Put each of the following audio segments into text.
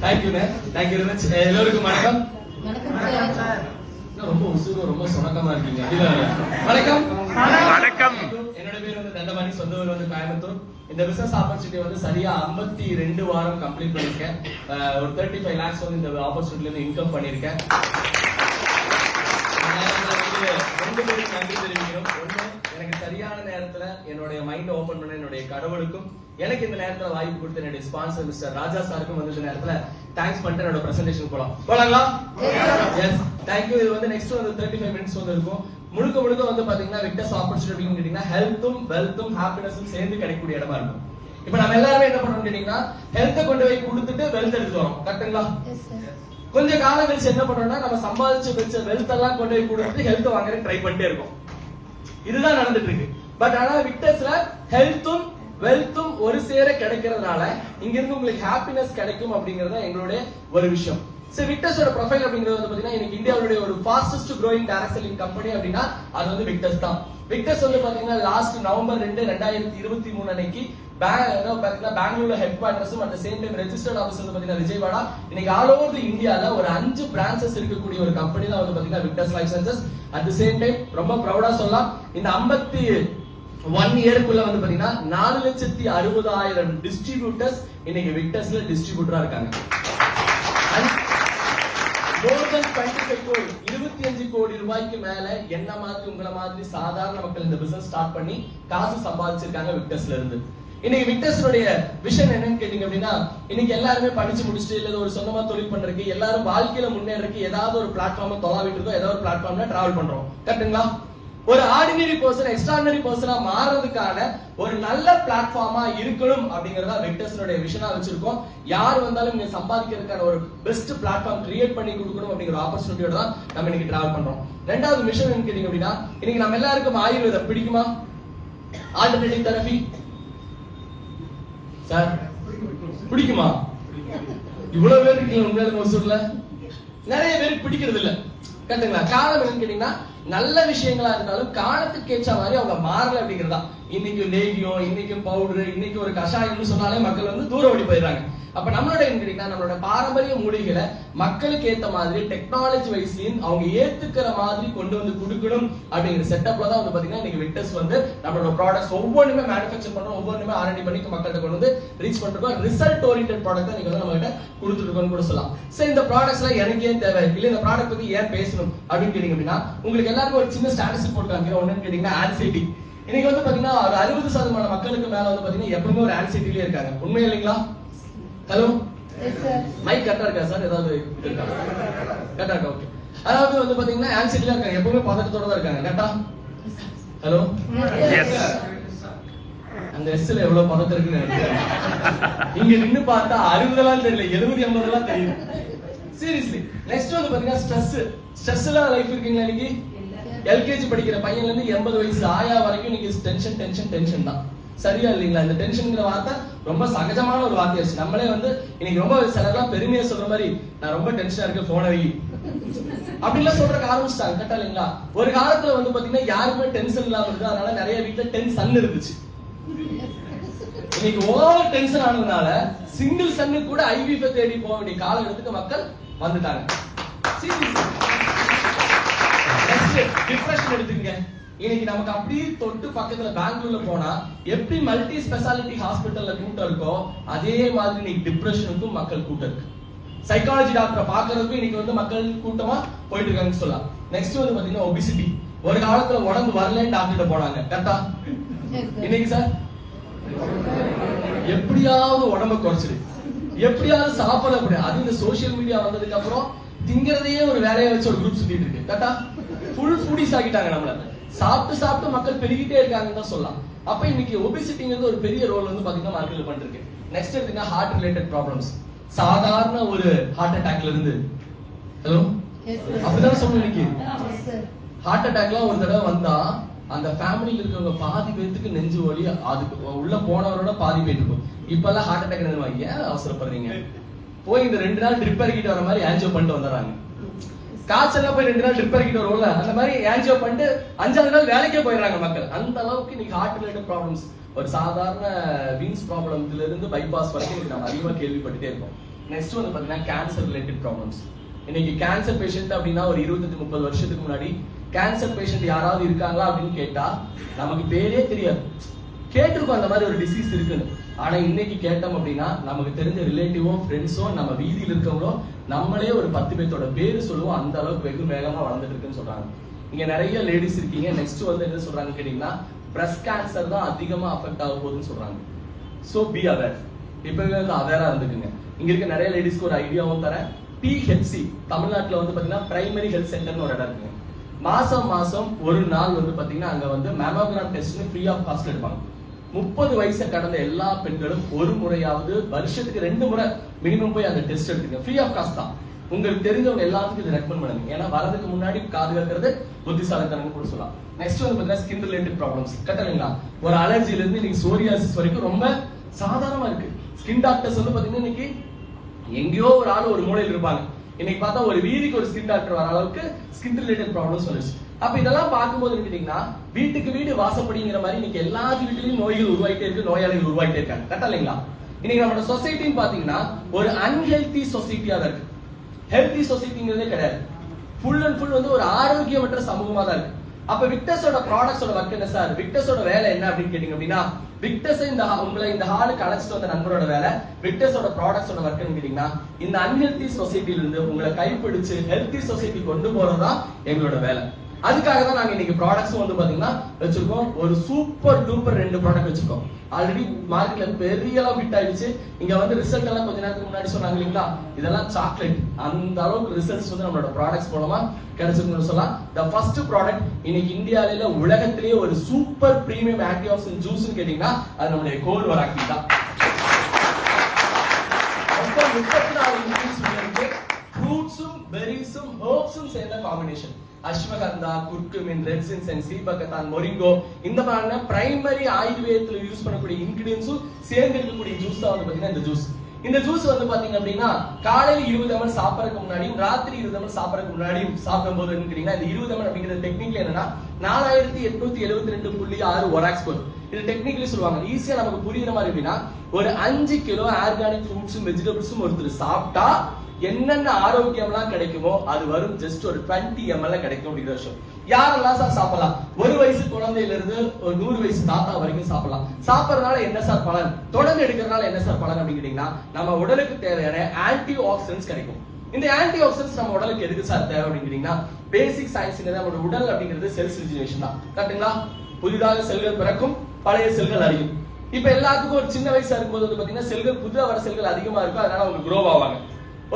Thank you very much. எல்லோருக்கும் வணக்கம். வணக்கம் சார். ரொம்ப உசுறு ரொம்ப சுணக்கமா இருக்கீங்க. வணக்கம் வணக்கம். என்னோட பேர் வந்து தண்டபாணி, சொந்த ஊர் வந்து கோயம்புத்தூர். இந்த பிசினஸ் ஆப்பர்ச்சுனிட்டி வந்து சரியா 52 வாரம் கம்ப்ளீட் பண்ணிருக்கேன். ஒரு 35 lakhs வந்து இந்த ஆப்பர்ச்சுனிட்டில இருந்து இன்கம் பண்ணிருக்கேன். ரெண்டு பேருக்கு நன்றி தெரிவிக்கிறோம். ஒண்ணு, எனக்கு சரியான நேரத்துல என்னுடைய மைண்ட் ஓபன் பண்ண என்னுடைய கடவுளுக்கும், எனக்கு இந்த நேரத்துல வாய்ப்பு கொடுத்த என்னுடைய ஸ்பான்சர் மிஸ்டர் ராஜா சாருக்கும் வந்து இந்த நேரத்துல தேங்க்ஸ் பண்ணிட்டு என்னோட பிரசன்டேஷன் போலாங்களா? S, thank you. இது வந்து நெக்ஸ்ட் வந்து 35 minutes வந்து இருக்கும். முழுக்க வந்து பாத்தீங்கன்னா விக்டர்ஸ் ஆப்பர்ச்சுனிட்டி கேட்டீங்கன்னா ஹெல்த்தும் வெல்த்தும் ஹாப்பினஸும் சேர்ந்து கிடைக்கக்கூடிய இடமா இருக்கும். இப்ப நம்ம எல்லாருமே என்ன பண்ணணும் கேட்டீங்கன்னா ஹெல்த்தை கொண்டு போய் கொடுத்துட்டு வெல்த் எடுத்து வரோம். கரெக்ட்டுங்களா? கொஞ்ச காலம் கழிச்சு என்ன பண்றோம்னா நம்ம சம்பாதிச்சு வச்ச வெல்த் எல்லாம் கொண்டு போய் கொடுத்துட்டு ஹெல்த் வாங்குற ட்ரை பண்ணிட்டே இருக்கோம். இதுதான் நடந்துட்டு இருக்கு. பட் ஆனா விக்டர்ஸ்ல ஹெல்த்தும் வெல்த்தும் ஒரு சேர கிடைக்கிறதுனால இங்க இருந்து உங்களுக்கு ஹாப்பினஸ் கிடைக்கும் அப்படிங்கறது எங்களுடைய ஒரு விஷயம். சோ விக்டர்ஸோட ப்ரொஃபைல் அப்படிங்கிறது வந்து பாத்தீங்கன்னா இன்னைக்கு இந்தியாவுடைய ஒரு fastest growing direct selling company அப்படின்னா அது வந்து விக்டர்ஸ் தான். விக்டர்ஸ் வந்து பாத்தீங்கன்னா லாஸ்ட் நவம்பர் 2, 2023 அன்னைக்கு பெங்களூர்ல ஹெட் குவார்டர்ஸும் at same time registered office வந்து பாத்தீங்கன்னா விஜயவாடா. இன்னைக்கு ஆல் ஓவர் தி இந்தியால ஒரு 5 பிரான்ச்சஸ் இருக்கக்கூடிய ஒரு கம்பெனி தான் வந்து பாத்தீங்கன்னா victors life sciences. At the same time ரொம்ப ப்ரௌடா சொல்லலாம், இந்த 51 இயருக்குள்ள வந்து பாத்தீங்கன்னா 4,60,000 டிஸ்ட்ரிபியூட்டர்ஸ் இன்னைக்கு விக்டர்ஸ்ல டிஸ்ட்ரிபியூட்டரா இருக்காங்க. More than 25 கோடி, 25 கோடி ரூபாய்க்கு மேல என்ன மாதிரி உங்களை மாதிரி சாதாரண மக்கள் இந்த பிசினஸ் ஸ்டார்ட் பண்ணி காசு சம்பாதிச்சிருக்காங்க விக்டர்ஸ்ல இருந்து. இன்னைக்கு விக்டர்ஸோட விஷன் என்னன்னு கேட்டீங்க அப்படின்னா, இன்னைக்கு எல்லாருமே படிச்சு முடிச்சுட்டு இல்ல ஒரு சொந்தமா தொழில் பண்றதுக்கு, எல்லாரும் வாழ்க்கையில முன்னேறதுக்கு ஏதாவது ஒரு பிளாட்ஃபார்ம் தொலாவிட்டு இருக்கோம், ஏதாவது ஒரு பிளாட்ஃபார்ம்ல டிராவல் பண்றோம். கரெக்ட்டுங்களா? ஒரு ஆர்டினரி பர்சன் எக்ஸ்ட்ராடினரி பர்சனா மாறதுக்கான ஒரு நல்ல பிளாட்ஃபார்மா இருக்கணும் அப்படிங்கறத விக்டர்ஸோட விஷனா வச்சிருக்கோம். யார் வந்தாலும் இங்க சம்பாதிக்கிறதுக்கான ஒரு பெஸ்ட் பிளாட்ஃபார்ம் கிரியேட் பண்ணி கொடுக்கணும் அப்படிங்கிற ஆப்பர்ச்சுனிட்டியோட தான் நம்ம இன்னைக்கு டிராவல் பண்றோம். ரெண்டாவது மிஷன் என்ன கேட்டீங்க அப்படின்னா, இன்னைக்கு நம்ம எல்லாருக்கும் ஆயுர்வேதம் பிடிக்குமா? ஆல்டர்னேட்டிவ் தெரபி சார் பிடிக்குமா? இவ்வளவு பேர் இருக்கீங்க உண்மையில ஒசூர்ல. நிறைய பேருக்கு பிடிக்கிறது இல்ல. கரெக்ட்டுங்களா? காரணம் என்னன்னு கேட்டீங்கன்னா, நல்ல விஷயங்களா இருந்தாலும் காலத்துக்கு ஏற்ற மாதிரி அவங்க மாறல அப்படிங்கறதா. இன்னைக்கு லேகியம், இன்னைக்கு பவுடர், இன்னைக்கு ஒரு கஷாயம்னு சொன்னாலே மக்கள் வந்து தூரம் ஓடி போயிடுறாங்க. அப்ப நம்மளோட நம்மளோட பாரம்பரிய மூலிகளை மக்களுக்கு ஏத்த மாதிரி டெக்னாலஜி வைஸ்லயும் அவங்க ஏத்துக்கிற மாதிரி கொண்டு வந்து கொடுக்கணும் அப்படிங்கிற செட்டப்ல தான் வந்து பாத்தீங்கன்னா இன்னைக்கு விக்டர்ஸ் வந்து நம்மளோட ப்ராடக்ட்ஸ் ஒவ்வொன்றுமே மேனுஃபேக்சர் பண்றோம், ஒவ்வொன்றுமே ஆர்என்டி பண்ணி மக்கள்கிட்ட கொண்டு வந்து ரீச் பண்றோம். ரிசல்ட் ஓரியன்டட் ப்ராடக்ட் நீங்க வந்து நம்ம கிட்ட கொடுத்துட்டு இருக்கோம்னு கூட சொல்லலாம். சரி, இந்த ப்ராடக்ட்ஸ் எல்லாம் எனக்கு ஏன் தேவை இல்ல, இந்த ப்ராடக்ட் பத்தி ஏன் பேசணும் அப்படின்னு கேட்டீங்க அப்படின்னா, உங்களுக்கு எல்லாருக்கும் ஒரு சின்ன ஸ்டாட்டிஸ்டிக் போட்டு காமிக்கிறேன். ஒண்ணுன்னு கேட்டீங்கன்னா ஆன்சைட்டி. இன்னைக்கு வந்து பாத்தீங்கன்னா ஒரு 60% மக்களுக்கு மேல வந்து பாத்தீங்கன்னா எப்பவுமே ஒரு ஆன்சைட்டிலே இருக்காங்க. உண்மை இல்லைங்களா? ஹலோ, மைக் கரெக்டா இருக்கா சார்? ஏதாவது இருக்கா? கரெக்டா இருக்கா? ஓகே. அதாவது வந்து பாத்தீங்கன்னா ஆன்சைட்டில இருக்காங்க, எப்பவுமே பதட்டத்தோட தான் இருக்காங்க. கரெக்டா? ஹலோ, அந்த எஸ்ல எவ்வளவு பதட்டம் இருக்குன்னு நினைக்கிறேன். இங்க நின்னு பார்த்தா 60 தெரியல, 70, 80 தெரியும். சீரியஸ்லி. நெக்ஸ்ட் வந்து பாத்தீங்கன்னா ஸ்ட்ரெஸ்ல லைஃப் இருக்குங்களா? இன்னைக்கு எல்கேஜி படிக்கிற பையன்ல இருந்து 80 வயசு ஆயா வரைக்கும் இன்னைக்கு டென்ஷன் தான். சரியா இல்லைங்களா? இந்த டென்ஷன்ங்கிற வார்த்தை ரொம்ப சகஜமான ஒரு வார்த்தையாச்சு. நம்மளே வந்து இன்னைக்கு ரொம்ப சிலர்லாம் பெருமையா சொல்ற மாதிரி நான் ரொம்ப டென்ஷனா இருக்கேன், போன வை அப்படின்லாம் சொல்றதுக்கு ஆரம்பிச்சிட்டாங்க. கரெக்டா இல்லைங்களா? ஒரு காலத்துல வந்து பாத்தீங்கன்னா யாருமே டென்ஷன் இல்லாம இருக்கு, அதனால நிறைய வீட்டுல டென்ஷன் இருந்துச்சு. இன்னைக்கு ஓவர் டென்ஷன் ஆனதுனால சிங்கிள் சன்னு கூட ஐவிஎஃப் தேடி போக வேண்டிய காலகட்டத்துக்கு மக்கள் வந்துட்டாங்க. டிப்ரெஷன் எடுத்துக்கங்க. இன்னைக்கு நமக்கு அப்படியே தொட்டு பக்கத்துல பெங்களூர்ல போனா எப்படி மல்டி ஸ்பெஷாலிட்டி ஹாஸ்பிட்டல்ல கூட்டம் இருக்கோ அதே மாதிரி இன்னைக்கு டிப்ரெஷனுக்கும் மக்கள் கூட்டம் இருக்கு. சைக்காலஜி டாக்டரை பாக்குறதுக்கும் இன்னைக்கு வந்து மக்கள் கூட்டமா போயிட்டு இருக்காங்கன்னு சொல்லலாம். நெக்ஸ்ட் வந்து பாத்தீங்கன்னா ஒபிசிட்டி. ஒரு காலத்துல உடம்பு வரலன்னு டாக்டர்கிட்ட போனாங்க. கரெக்டா? இன்னைக்கு சார் எப்படியாவது உடம்ப குறைச்சிடு, எப்படியாவது சாப்பிட. அது இந்த சோசியல் மீடியா வந்ததுக்கு அப்புறம் திங்கிறதையே ஒரு வேலையை வச்சு ஒரு குரூப் சுத்திட்டு இருக்கு. கரெக்டா? ஃபுல் ஃபுடிஸ் ஆகிட்டாங்க. நம்மள சாப்பிட்டு மக்கள் பெருகிட்டே இருக்காங்கன்னு தான் சொல்லலாம். அப்ப இன்னைக்கு ஒபிசிட்டிங்கிறது ஒரு பெரிய ரோல் வந்து பாத்தீங்கன்னா மார்க்கெட்ல பண்ணிருக்கு. நெக்ஸ்ட் எடுத்தீங்கன்னா ஹார்ட் ரிலேட்டட் ப்ராப்ளம்ஸ். சாதாரண ஒரு ஹார்ட் அட்டாக்ல இருந்து, ஹலோ அப்படிதான் சொல்லணும், இன்னைக்கு ஹார்ட் அட்டாக்லாம் ஒரு தடவை வந்தா அந்த ஃபேமிலியில இருக்கவங்க பாதி பேருக்கு நெஞ்சு வலி, அதுக்கு உள்ள போனவரோட பாதி பேர் இருக்கும். இப்ப எல்லாம் ஹார்ட் அட்டாக் ஏன் அவசரப்படுறீங்க? போய் இந்த 2 நாள் ட்ரிப் இறக்கிட்டு வர மாதிரி ஆன்ஜியோ பண்ணிட்டு வந்துடுறாங்க. காய்ச்சல் போய் 2 நாள் ட்ரிப் இறக்கிட்டு வரும்ல, அந்த மாதிரி ஆன்ஜியோ பண்ணிட்டு 5ஆவது நாள் வேலைக்கே போயிடுறாங்க மக்கள். அந்த அளவுக்கு இன்னைக்கு ஹார்ட் ரிலேட்டட் ப்ராப்ளம்ஸ், ஒரு சாதாரண வீன்ஸ் ப்ராப்ளம்ல இருந்து பைபாஸ் வரைக்கும் நம்ம அதிகமா கேள்விப்பட்டுட்டே இருக்கோம். நெக்ஸ்ட் வந்து பாத்தீங்கன்னா கேன்சர் ரிலேட்டட் ப்ராப்ளம்ஸ். இன்னைக்கு கேன்சர் பேஷண்ட் அப்படின்னா ஒரு 25-30 வருஷத்துக்கு முன்னாடி கேன்சர் பேஷண்ட் யாராவது இருக்காங்களா அப்படின்னு கேட்டா நமக்கு பேரே தெரியாது. கேட்டிருக்கோம் அந்த மாதிரி ஒரு டிசீஸ் இருக்குன்னு. ஆனா இன்னைக்கு கேட்டோம் அப்படின்னா நமக்கு தெரிஞ்ச ரிலேட்டிவோ ஃப்ரெண்ட்ஸோ நம்ம வீதியில் இருக்கவங்களோ நம்மளே ஒரு 10 பேர்த்தோட பேரு சொல்லுவோம். அந்த அளவுக்கு வெகு வேகமா வளர்ந்துட்டு இருக்குன்னு சொல்றாங்க. இங்க நிறைய லேடிஸ் இருக்கீங்க. நெக்ஸ்ட் வந்து என்ன சொல்றாங்க கேட்டீங்கன்னா பிரஸ்ட் கேன்சர் தான் அதிகமா அஃபெக்ட் ஆக போகுதுன்னு சொல்றாங்க. So be aware. இப்பவே வந்து அவேரா இருந்துக்குங்க. இங்க இருக்க நிறைய லேடிஸ்க்கு ஒரு ஐடியாவும் தரேன். PHC தமிழ்நாட்டுல வந்து பாத்தீங்கன்னா பிரைமரி ஹெல்த் சென்டர்னு ஒரு இடம் இருக்குங்க. மாசம் ஒரு நாள் வந்து பாத்தீங்கன்னா அங்க வந்து mammogram test free of cost எடுப்பாங்க. 30 வயசை கடந்த எல்லா பெண்களும் ஒரு முறையாவது வருஷத்துக்கு 2 முறை மினிமம் போய் அந்த டெஸ்ட் எடுத்துங்க. ஃப்ரீ ஆஃப் காஸ்ட் தான். உங்களுக்கு தெரிஞ்சவங்க எல்லாத்துக்கும் இதை ரெக்கமெண்ட் பண்ணுங்க. ஏன்னா வரதுக்கு முன்னாடி பாதுகாக்கிறது புத்திசாலித்தனம் கூட சொல்லலாம். நெக்ஸ்ட் வந்து பாத்தீங்கன்னா ஸ்கின் ரிலேட்டட் ப்ராப்ளம்ஸ். கரெக்டுங்களா? ஒரு அலர்ஜில இருந்து இன்னைக்கு சோரியாசிஸ் வரைக்கும் ரொம்ப சாதாரணமா இருக்கு. ஸ்கின் டாக்டர்ஸ் வந்து பாத்தீங்கன்னா இன்னைக்கு எங்கேயோ ஒரு ஆள் ஒரு மூலையில் இருப்பாங்க. இன்னைக்கு பார்த்தா ஒரு வீதிக்கு ஒரு ஸ்கின் டாக்டர் வர அளவுக்கு ஸ்கின் ரிலேட்டட் ப்ராப்ளம்ஸ் வந்துச்சு. அப்ப இதெல்லாம் பார்க்கும்போது கேட்டீங்கன்னா வீட்டுக்கு வீடு வாசப்படிங்கிற மாதிரி இன்னைக்கு எல்லா வீட்லயும் நோய்கள் உருவாயிட்டே இருக்கு, நோயாளிகள் உருவாயிட்டே இருக்காங்க. கரெக்டா இல்லைங்களா? இன்னைக்கு நம்மளோட சொசைட்டின்னு பாத்தீங்கன்னா ஒரு அன்ஹெல்தி சொசைட்டியா தான் இருக்கு. ஹெல்தி சொசைட்டிங்கிறதே கிடையாது. ஃபுல் அண்ட் ஃபுல் வந்து ஒரு ஆரோக்கியமற்ற சமூகமா தான் இருக்கு. அப்ப விக்டர்ஸோட ப்ராடக்ட்ஸோட ஒர்க் என்ன சார்? விக்டர்ஸோட வேலை என்ன அப்படின்னு கேட்டீங்க அப்படின்னா விக்டர்ஸ் உங்களை இந்த ஹாலுக்கு அழைச்சிட்டு வந்த நண்பரோட வேலை விக்டர்ஸோட ப்ராடக்ட்ஸோட ஒர்க் கேட்டீங்கன்னா இந்த அன்ஹெல்தி சொசைட்டில இருந்து உங்களை கைப்பிடிச்சு ஹெல்தி சொசைட்டி கொண்டு போறதா எங்களோட வேலை. அதுக்காக தான் நாங்க இன்னைக்கு ப்ராடக்ட்ஸ் வந்து பாத்தீங்கன்னா வச்சிருக்கோம். ஒரு சூப்பர் டூப்பர் 2 ப்ராடக்ட் வச்சிருக்கோம். ஆல்ரெடி மார்க்கெட்ல பெரிய அளவு ஹிட் ஆயிடுச்சு. இங்க வந்து ரிசல்ட் எல்லாம் கொஞ்ச நேரத்துக்கு முன்னாடி சொன்னாங்க இல்லைங்களா, இதெல்லாம் சாக்லேட். அந்த அளவுக்கு ரிசல்ட்ஸ் வந்து நம்மளோட ப்ராடக்ட்ஸ் மூலமா கிடைச்சிருக்குன்னு சொல்லலாம். த ஃபர்ஸ்ட் ப்ராடக்ட் இன்னைக்கு இந்தியாவில உலகத்திலேயே ஒரு சூப்பர் பிரீமியம் ஆன்டி ஆக்சிடென்ட் ஜூஸ்னு கேட்டீங்கன்னா அது நம்மளுடைய கோர் வராக்கி தான். 34 இன்கிரீடியன்ட்ஸ் இருக்கு. ஃப்ரூட்ஸும் பெரிஸும் ஹெர்ப்ஸும் சேர்ந்த காம்பினேஷன். அஸ்வகந்தா, குர்குமின், ரெட்சின்ஸ் அண்ட் சீபகத்தான், மொரிங்கோ இந்த மாதிரியான பிரைமரி ஆயுர்வேதத்துல யூஸ் பண்ணக்கூடிய இன்கிரிடியன்ஸும் சேர்ந்து இருக்கக்கூடிய ஜூஸ் தான் வந்து பாத்தீங்கன்னா இந்த ஜூஸ். இந்த ஜூஸ் வந்து பாத்தீங்க அப்படின்னா காலையில 20 ml சாப்பிடறதுக்கு முன்னாடியும் ராத்திரி 20 ml சாப்பிடறதுக்கு முன்னாடியும் சாப்பிடும்போது கேட்டீங்கன்னா இந்த 20 ml அப்படிங்கிற டெக்னிக்ல என்னன்னா 4872.6 ஒராக்ஸ் வரும். இது டெக்னிக்கலி சொல்லுவாங்க. ஈஸியா நமக்கு புரியுற மாதிரி அப்படின்னா ஒரு 5 கிலோ ஆர்கானிக் ஃப்ரூட்ஸும் வெஜிடபிள்ஸும் ஒருத்தர் சாப்பிட்டா என்னென்ன ஆரோக்கியம்லாம் கிடைக்குமோ அது வரும் ஜஸ்ட் ஒரு 20 ml கிடைக்கும் அப்படிங்கிற விஷயம். யாரெல்லாம் சார் சாப்பிடலாம்? 1 வயசு குழந்தையில இருந்து ஒரு 100 வயசு தாத்தா வரைக்கும் சாப்பிடலாம். சாப்பிடறதுனால என்ன சார் பலன்? தொடர்ந்து எடுக்கிறதுனால என்ன சார் பலன் அப்படின்னு கேட்டீங்கன்னா நம்ம உடலுக்கு தேவையான ஆன்டி ஆக்சிடென்ட்ஸ் கிடைக்கும். இந்த ஆன்டி ஆக்சிடென்ட்ஸ் நம்ம உடலுக்கு எதுக்கு சார் தேவை அப்படின்னு கேட்டீங்கன்னா பேசிக் சயின்ஸ்ங்கிறது நம்மளோட உடல் அப்படிங்கிறது செல்ஸ் ரிஜெனரேஷன் தான். கரெக்ட்டுங்களா? புதிதாக செல்கள் பிறக்கும், பழைய செல்கள் அழியும். இப்ப எல்லாத்துக்கும் ஒரு சின்ன வயசா இருக்கும்போது வந்து பாத்தீங்கன்னா செல்கள் புதிதாக வர செல்கள் அதிகமா இருக்கும். அதனால அவங்க க்ரோ ஆவாங்க.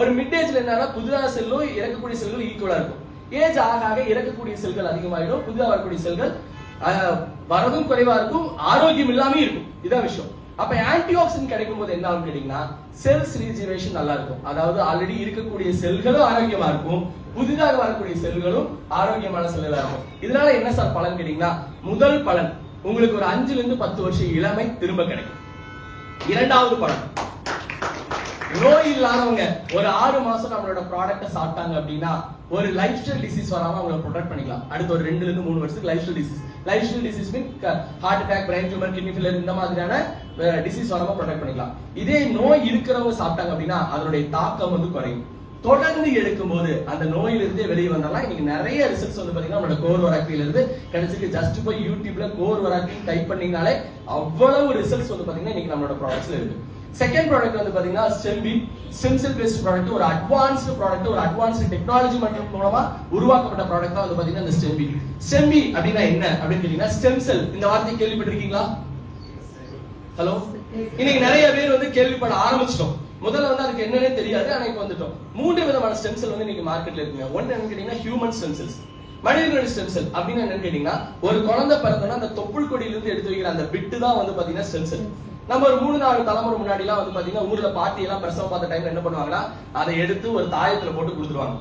ஒரு மிட் ஏஜ்ல என்னன்னா புதிதாக செல்லும் இறக்கக்கூடிய செல்கள் ஈக்குவலா இருக்கும். ஏஜ் ஆக இறக்கக்கூடிய செல்கள் அதிகமாயிடும், புதிதாக வரக்கூடிய செல்கள் வரதும் குறைவா இருக்கும், ஆரோக்கியம் இல்லாம இருக்கும். இதான் விஷயம். அப்ப ஆன்டி ஆக்சிடென்ட் கிடைக்கும் போது என்ன ஆகும் கேட்டீங்கன்னா செல்ஸ் ரீஜெனரேஷன் நல்லா இருக்கும். அதாவது ஆல்ரெடி இருக்கக்கூடிய செல்களும் ஆரோக்கியமா இருக்கும், புதிதாக வரக்கூடிய செல்களும் ஆரோக்கியமான செல்களா இருக்கும். இதனால என்ன சார் பலன் கேட்டீங்கன்னா முதல் பலன் உங்களுக்கு ஒரு 5 ல இருந்து 10 வருஷம் இளமை திரும்ப கிடைக்கும். இரண்டாவது பலன் நோய் இல்லாதவங்க ஒரு 6 மாசம் நம்மளோட ப்ராடக்ட்டை சாப்பிட்டாங்க அப்படின்னா ஒரு லைஃப் ஸ்டைல் டிசீஸ் வராம அவங்களை ப்ரொடெக்ட் பண்ணிக்கலாம். அடுத்து ஒரு 2 ல இருந்து 3 வருஷத்துக்கு life style disease mean heart attack, brain tumour, kidney failure இந்த மாதிரியான டிசீஸ் வராம ப்ரொடெக்ட் பண்ணிக்கலாம். இதே நோய் இருக்கிறவங்க சாப்பிட்டாங்க அப்படின்னா அதனுடைய தாக்கம் வந்து குறையும். தொடர்ந்து எடுக்கும்போது அந்த நோயிலிருந்தே வெளியே வந்தாலும் இன்னைக்கு நிறைய ரிசல்ட்ஸ் வந்து பாத்தீங்கன்னா நம்மளோட கோர் வராக்கில இருந்து கிடைச்சிருக்கு. ஜஸ்ட் போய் யூடியூப்ல கோர் வராக்கி டைப் பண்ணீங்கனாலே அவ்வளவு ரிசல்ட்ஸ் வந்து பாத்தீங்கன்னா இன்னைக்கு நம்மளோட ப்ராடக்ட்ஸ்ல இருக்கு. செகண்ட் ப்ராடக்ட் வந்து பாத்தீங்கன்னா ஸ்டெம் செல் பேஸ்ட் ப்ராடக்ட். ஒரு அட்வான்ஸ்டு ப்ராடக்ட், ஒரு அட்வான்ஸ்டு டெக்னாலஜி மூலமா உருவாக்கப்பட்ட ப்ராடக்ட் தான் வந்து பாத்தீங்கன்னா இந்த ஸ்டெம்பி. ஸ்டெம்பி அப்படின்னா என்ன அப்படின்னு கேட்டீங்கன்னா ஸ்டெம் செல். இந்த வார்த்தையை கேள்விப்பட்டிருக்கீங்களா? ஹலோ, இன்னைக்கு நிறைய பேர் வந்து கேள்விப்பட ஆரம்பிச்சிட்டோம். முதல்ல வந்து அதுக்கு என்னன்னே தெரியாது. ஆனா இப்ப வந்துட்டோம். 3 விதமான ஸ்டெம் செல் வந்து இன்னைக்கு மார்க்கெட்ல இருக்குங்க. ஒன்னு என்னன்னு கேட்டீங்கன்னா ஹியூமன் ஸ்டெம் செல்ஸ். மனிதர்களோட ஸ்டெம் செல் அப்படின்னு என்னன்னு கேட்டீங்கன்னா ஒரு குழந்தை பிறந்தோம்னா அந்த தொப்புள் கொடியில இருந்து எடுத்து வைக்கிற அந்த பிட்டு தான் வந்து பாத்தீங்கன்னா ஸ்டெம் செல். நம்ம ஒரு 3-4 தலைமுறை முன்னாடி எல்லாம் வந்து பாத்தீங்கன்னா ஊர்ல பாட்டி எல்லாம் பிரசவம் பார்த்த டைம்ல என்ன பண்ணுவாங்கன்னா அதை எடுத்து ஒரு தாயத்துல போட்டு கொடுத்துருவாங்க.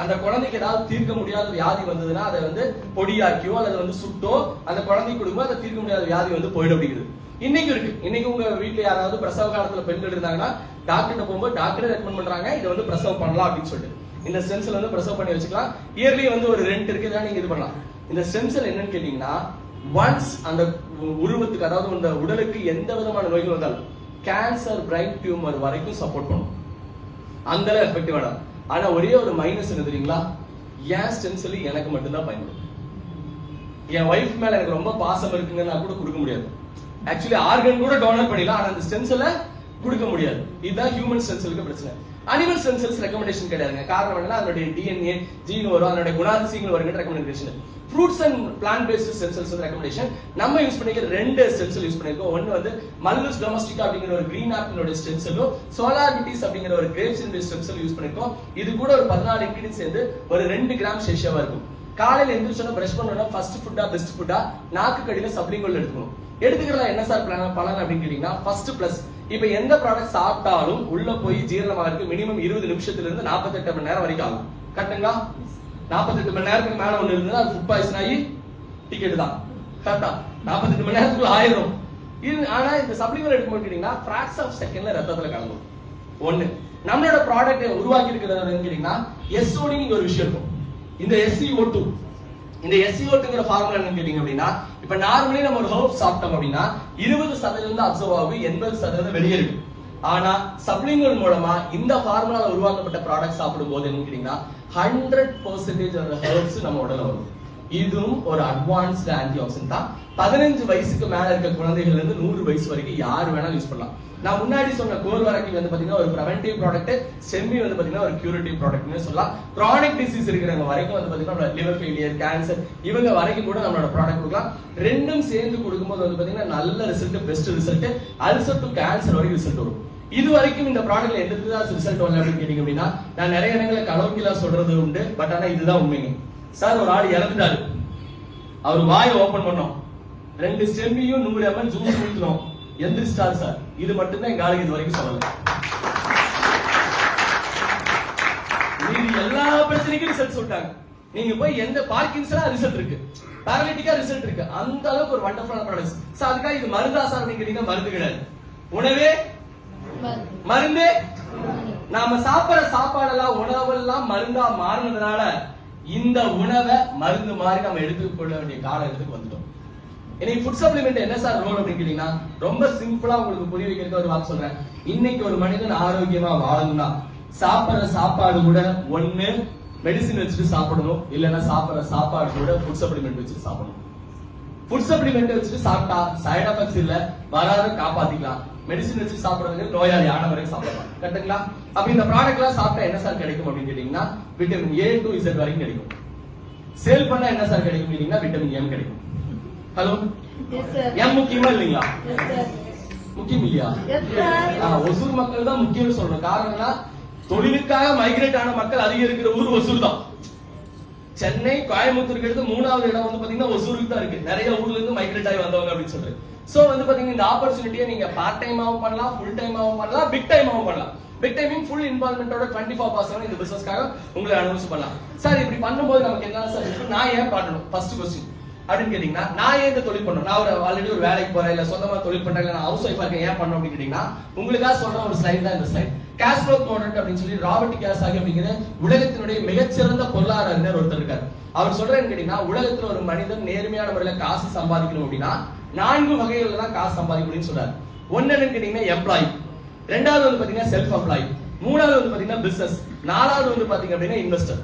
அந்த குழந்தைக்கு ஏதாவது தீர்க்க முடியாத வியாதி வந்ததுன்னா அதை வந்து பொடியாக்கியோ அல்லது வந்து சுட்டோ அந்த குழந்தைக்கு கொடுக்கும். அதை தீர்க்க முடியாத வியாதி வந்து போயிடும் அப்படிங்கிறது இன்னைக்கு இருக்கு. இன்னைக்கு உங்க வீட்டுல யாராவது பிரசவ காலத்துல பெண்கள் இருந்தாங்கன்னா டாக்டர்கிட்ட போகும்போது டாக்டரே ரெக்கமெண்ட் பண்றாங்க இதை வந்து பிரசவம் பண்ணலாம் அப்படின்னு சொல்லிட்டு. இந்த ஸ்டெம் செல் வந்து பிரசவம் பண்ணி வச்சுக்கலாம். இயர்லி வந்து ஒரு ரெண்ட் இருக்கு, நீங்க இது பண்ணலாம். இந்த ஸ்டெம் செல் என்னன்னு கேட்டீங்கன்னா ஒன்ஸ் அந்த உருவத்துக்கு அதாவது இந்த உடலுக்கு எந்த விதமான நோய்கள் வந்தாலும் கேன்சர், பிரைன் டியூமர் வரைக்கும் சப்போர்ட் பண்ணும். அந்த அளவு எஃபெக்டிவான. ஆனா ஒரே ஒரு மைனஸ் என்ன தெரியுங்களா, என் ஸ்டெம் செல் எனக்கு மட்டும்தான் பயன்படும். என் ஒய்ஃப் மேல எனக்கு ரொம்ப பாசம் இருக்குன்னு நான் கூட கொடுக்க முடியாது. ஆக்சுவலி ஆர்கன் கூட டோனேட் பண்ணிடலாம், ஆனா அந்த ஸ்டெம் செல்லை கொடுக்க முடியாது. இதுதான் ஹியூமன் ஸ்டெம் செல்லுக்கு பிரச்சனை. அனிமல் ஸ்டெம் செல்ஸ் ரெக்கமெண்டேஷன் கிடையாதுங்க. காரணம் என்னன்னா அதனுடைய டிஎன்ஏ ஜீன் வரும், அதனுடைய குணாதிசயங்கள் வருங்க recommendation. Fruits and plant based stem cells recommendation. நம்ம யூஸ் பண்ணிக்கிற 2 ஸ்டெம் செல் யூஸ் பண்ணிருக்கோம். ஒன்னு வந்து மல்லஸ் டொமஸ்டிகா அப்படிங்கிற ஒரு கிரீன் ஆப்பிளோட ஸ்டெம் செல்லும், சோலார் விட்டிஸ் அப்படிங்கிற ஒரு கிரேப்ஸ் ஸ்டெம் செல் யூஸ் பண்ணிருக்கோம். இது கூட ஒரு 14 இன்கிரீடியன்ஸ் சேர்ந்து ஒரு 2 கிராம் சேஷியாவா இருக்கும். காலையில எந்திரிச்சோன்னா பிரஷ் பண்ணோம்னா ஃபர்ஸ்ட் ஃபுட்டா பெஸ்ட் ஃபுட்டா நாக்கு கடியில சப்ளிங்கோல் எடுக்கணும். எடுத்துக்கிறதுல என்ன சார் பலன் அப்படின்னு கேட்டீங்கன்னா, ஃபர்ஸ்ட் பிளஸ் இப்ப எந்த ப்ராடக்ட் சாப்பிட்டாலும் உள்ள போய் ஜீரணமாகிறதுக்கு மினிமம் 20 நிமிஷத்துல இருந்து 48 மணி நேரம் வரைக்கும் ஆகும். கரெக்ட்டுங்களா? 48 மணி நேரத்துக்கு மேல ஒண்ணு இருந்ததுன்னா அது ஃபுட் பாய்சன் ஆகி டிக்கெட் தான். கரெக்டா? 48 மணி நேரத்துக்குள்ள ஆயிரும். ஆனா இந்த சப்ளிமெண்ட் எடுக்கும்போது கேட்டீங்கன்னா ஃபிராக்ஷன் ஆஃப் செகண்ட்ல ரத்தத்துல கலந்துரும். ஒண்ணு நம்மளோட ப்ராடக்ட் உருவாக்கி இருக்கிறது கேட்டீங்கன்னா SOD ஒரு விஷயம் இருக்கும். இந்த SCO2 இந்த SCO2ங்கிற ஃபார்முலா என்னன்னு கேட்டீங்க அப்படின்னா, இப்ப நார்மலி நம்ம ஒரு ஹெர்ப் சாப்பிட்டோம் அப்படின்னா 20% அப்சர்வ் ஆகும், 80% வெளியேறும். ஆனா சப்ளிமெண்ட் மூலமா இந்த ஃபார்முலால உருவாக்கப்பட்ட ப்ராடக்ட் சாப்பிடும் போது என்ன கேட்டீங்கன்னா 100% அந்த ஹெர்ப்ஸ் நம்ம உடல்ல வரும். இதுவும் ஒரு அட்வான்ஸ்ட் ஆன்டி ஆக்சிடென்ட் தான். 15 வயசுக்கு மேல இருக்க குழந்தைகள்ல இருந்து 100 வயசு வரைக்கும் யார் வேணாலும் யூஸ் பண்ணலாம். நான் முன்னாடி சொன்ன கோல் வரைக்கும் வந்து பாத்தீங்கன்னா ஒரு பிரிவென்டிவ் ப்ராடக்ட், செம்மி வந்து பாத்தீங்கன்னா ஒரு கியூரேட்டிவ் ப்ராடக்ட்னு சொல்லலாம். கிரானிக் டிசீஸ் இருக்கிறவங்க வரைக்கும் வந்து பாத்தீங்கன்னா லிவர் ஃபெயிலியர், கேன்சர் இவங்க வரைக்கும் கூட நம்மளோட ப்ராடக்ட் கொடுக்கலாம். ரெண்டும் சேர்ந்து கொடுக்கும்போது வந்து பாத்தீங்கன்னா நல்ல result, best result, ulcer to cancer வரைக்கும் ரிசல்ட் வரும். இது வரைக்கும் இந்த ப்ராடக்ட்ல எந்த ரிசல்ட் வரல அப்படின்னு கேட்டீங்க அப்படின்னா, நான் நிறைய இடங்களை கலோக்கிலா சொல்றது உண்டு. பட் ஆனா இதுதான் உண்மைங்க. சார் ஒரு ஆள் இறந்துட்டாரு, அவர் வாயை ஓபன் பண்ணோம், 2 ஸ்டெம்மியும் 100 ml ஜூஸ் ஊத்தணும், எந்திரிச்சிட்டாரு சார். இது மட்டும்தான் எங்க ஆளுக்கு இது வரைக்கும் சொல்லல. மீதி எல்லா பிரச்சனைக்கும் ரிசல்ட் சொல்லிட்டாங்க. நீங்க போய் எந்த பார்க்கின்ஸ்னா ரிசல்ட் இருக்கு, பாராலிட்டிக்கா ரிசல்ட் இருக்கு. அந்த அளவுக்கு ஒரு வண்டர்ஃபுல்லான ப்ராடக்ட்ஸ். சார் அதுக்காக இது மருந்தா சார் அப்படின்னு கேட்டீங்கன்னா மருந்து கிடையாது. உணவே மருந்தே. நாம சாப்பிடுற சாப்பாடெல்லாம் உணவெல்லாம் மருந்தா மாறினதுனால இந்த உணவை மருந்து மாதிரி நம்ம எடுத்துக்கொள்ள வேண்டிய காலகட்டத்துக்கு வந்துட்டோம். இன்னைக்கு ஃபுட் சப்ளிமெண்ட் என்ன சார் ரோல் அப்படின்னு கேட்டீங்கன்னா, ரொம்ப சிம்பிளா உங்களுக்கு புரிய வைக்கிறதுக்கு ஒரு வாக்கு சொல்றேன். இன்னைக்கு ஒரு மனிதன் ஆரோக்கியமா வாழணும்னா சாப்பிடுற சாப்பாடு கூட ஒண்ணு மெடிசின் வச்சுட்டு சாப்பிடணும், இல்லைன்னா சாப்பிடுற சாப்பாடு கூட ஃபுட் சப்ளிமெண்ட் வச்சுட்டு சாப்பிடணும். ஃபுட் சப்ளிமெண்ட் வச்சுட்டு சாப்பிட்டா சைடு எஃபெக்ட்ஸ் இல்ல, வராத காப்பாத்திக்கலாம். மெடிசின் வச்சு சாப்பிடுறது நோயாளி ஆன வரைக்கும் சாப்பிடலாம். கரெக்ட்டுங்களா? அப்ப இந்த ப்ராடக்ட் எல்லாம் சாப்பிட்டா என்ன சார் கிடைக்கும் அப்படின்னு கேட்டீங்கன்னா, விட்டமின் A to Z வரைக்கும் கிடைக்கும். சேல் பண்ணா என்ன சார் கிடைக்கும் கேட்டீங்கன்னா விட்டமின் M கிடைக்கும். ஹலோ, M முக்கியமா இல்லைங்களா? முக்கியம் இல்லையா? ஒசூர் மக்கள் தான் முக்கியம்னு சொல்றோம். காரணம்னா தொழிலுக்காக மைக்ரேட் ஆன மக்கள் அதிகம் இருக்கிற ஊர் ஒசூர் தான். சென்னை, கோயம்புத்தூருக்கு எடுத்து 3வது இடம் வந்து பாத்தீங்கன்னா ஒசூருக்கு தான் இருக்கு. நிறைய ஊர்ல இருந்து மைக்ரேட் ஆகி வந்தவங்க அப்படின்னு சொல்றது. சோ வந்து பாத்தீங்கன்னா இந்த ஆப்பர்ச்சுனிட்டியை நீங்க பார்ட் டைமாவும் பண்ணலாம், ஃபுல் டைமாவும் பண்ணலாம், பிக் டைமாவும் பண்ணலாம். பிக் டைமிங் ஃபுல் இன்வால்வ்மெண்டோட 24/7 இந்த பிசினஸ்க்காக உங்களை அனுபவிச்சு பண்ணலாம். சார் இப்படி பண்ணும்போது நமக்கு என்ன சார் இருக்கு, நான் ஏன் பண்ணணும் ஃபர்ஸ்ட் क्वेश्चन அப்படின்னு கேட்டீங்கன்னா, நான் ஏன் இந்த தொழில் பண்ணணும்? நான் ஆல்ரெடி ஒரு வேலைக்கு போறேன், இல்ல சொந்தமா தொழில் பண்றேன், இல்ல நான் ஹவுஸ் ஒய்ஃபா இருக்கேன், ஏன் பண்ணணும் அப்படின்னு கேட்டீங்கன்னா, உங்களுக்காக சொல்ற ஒரு ஸ்லைட் தான் இந்த ஸ்லைட். கேஷ் ஃப்ளோ குவாட்ரண்ட் அப்படின்னு சொல்லி ராபர்ட் கியோசாகி அப்படிங்கிற உலகத்தினுடைய மிகச்சிறந்த பொருளாதார அறிஞர் ஒருத்தர் இருக்காரு. அவர் சொல்றேன்னு கேட்டீங்கன்னா, உலகத்துல ஒரு மனிதன் நேர்மையான முறையில காசு சம்பாதிக்கணும் அப்படின்னா 4 வகைகள்ல தான் காசு சம்பாதிக்க முடியும்னு சொல்றாரு. ஒன்னு என்னன்னு கேட்டீங்கன்னா எம்ப்ளாயி, ரெண்டாவது வந்து பாத்தீங்கன்னா செல்ஃப் எம்ப்ளாயி, மூணாவது வந்து பாத்தீங்கன்னா பிசினஸ், நாலாவது வந்து பாத்தீங்க அப்படின்னா இன்வெஸ்டர்.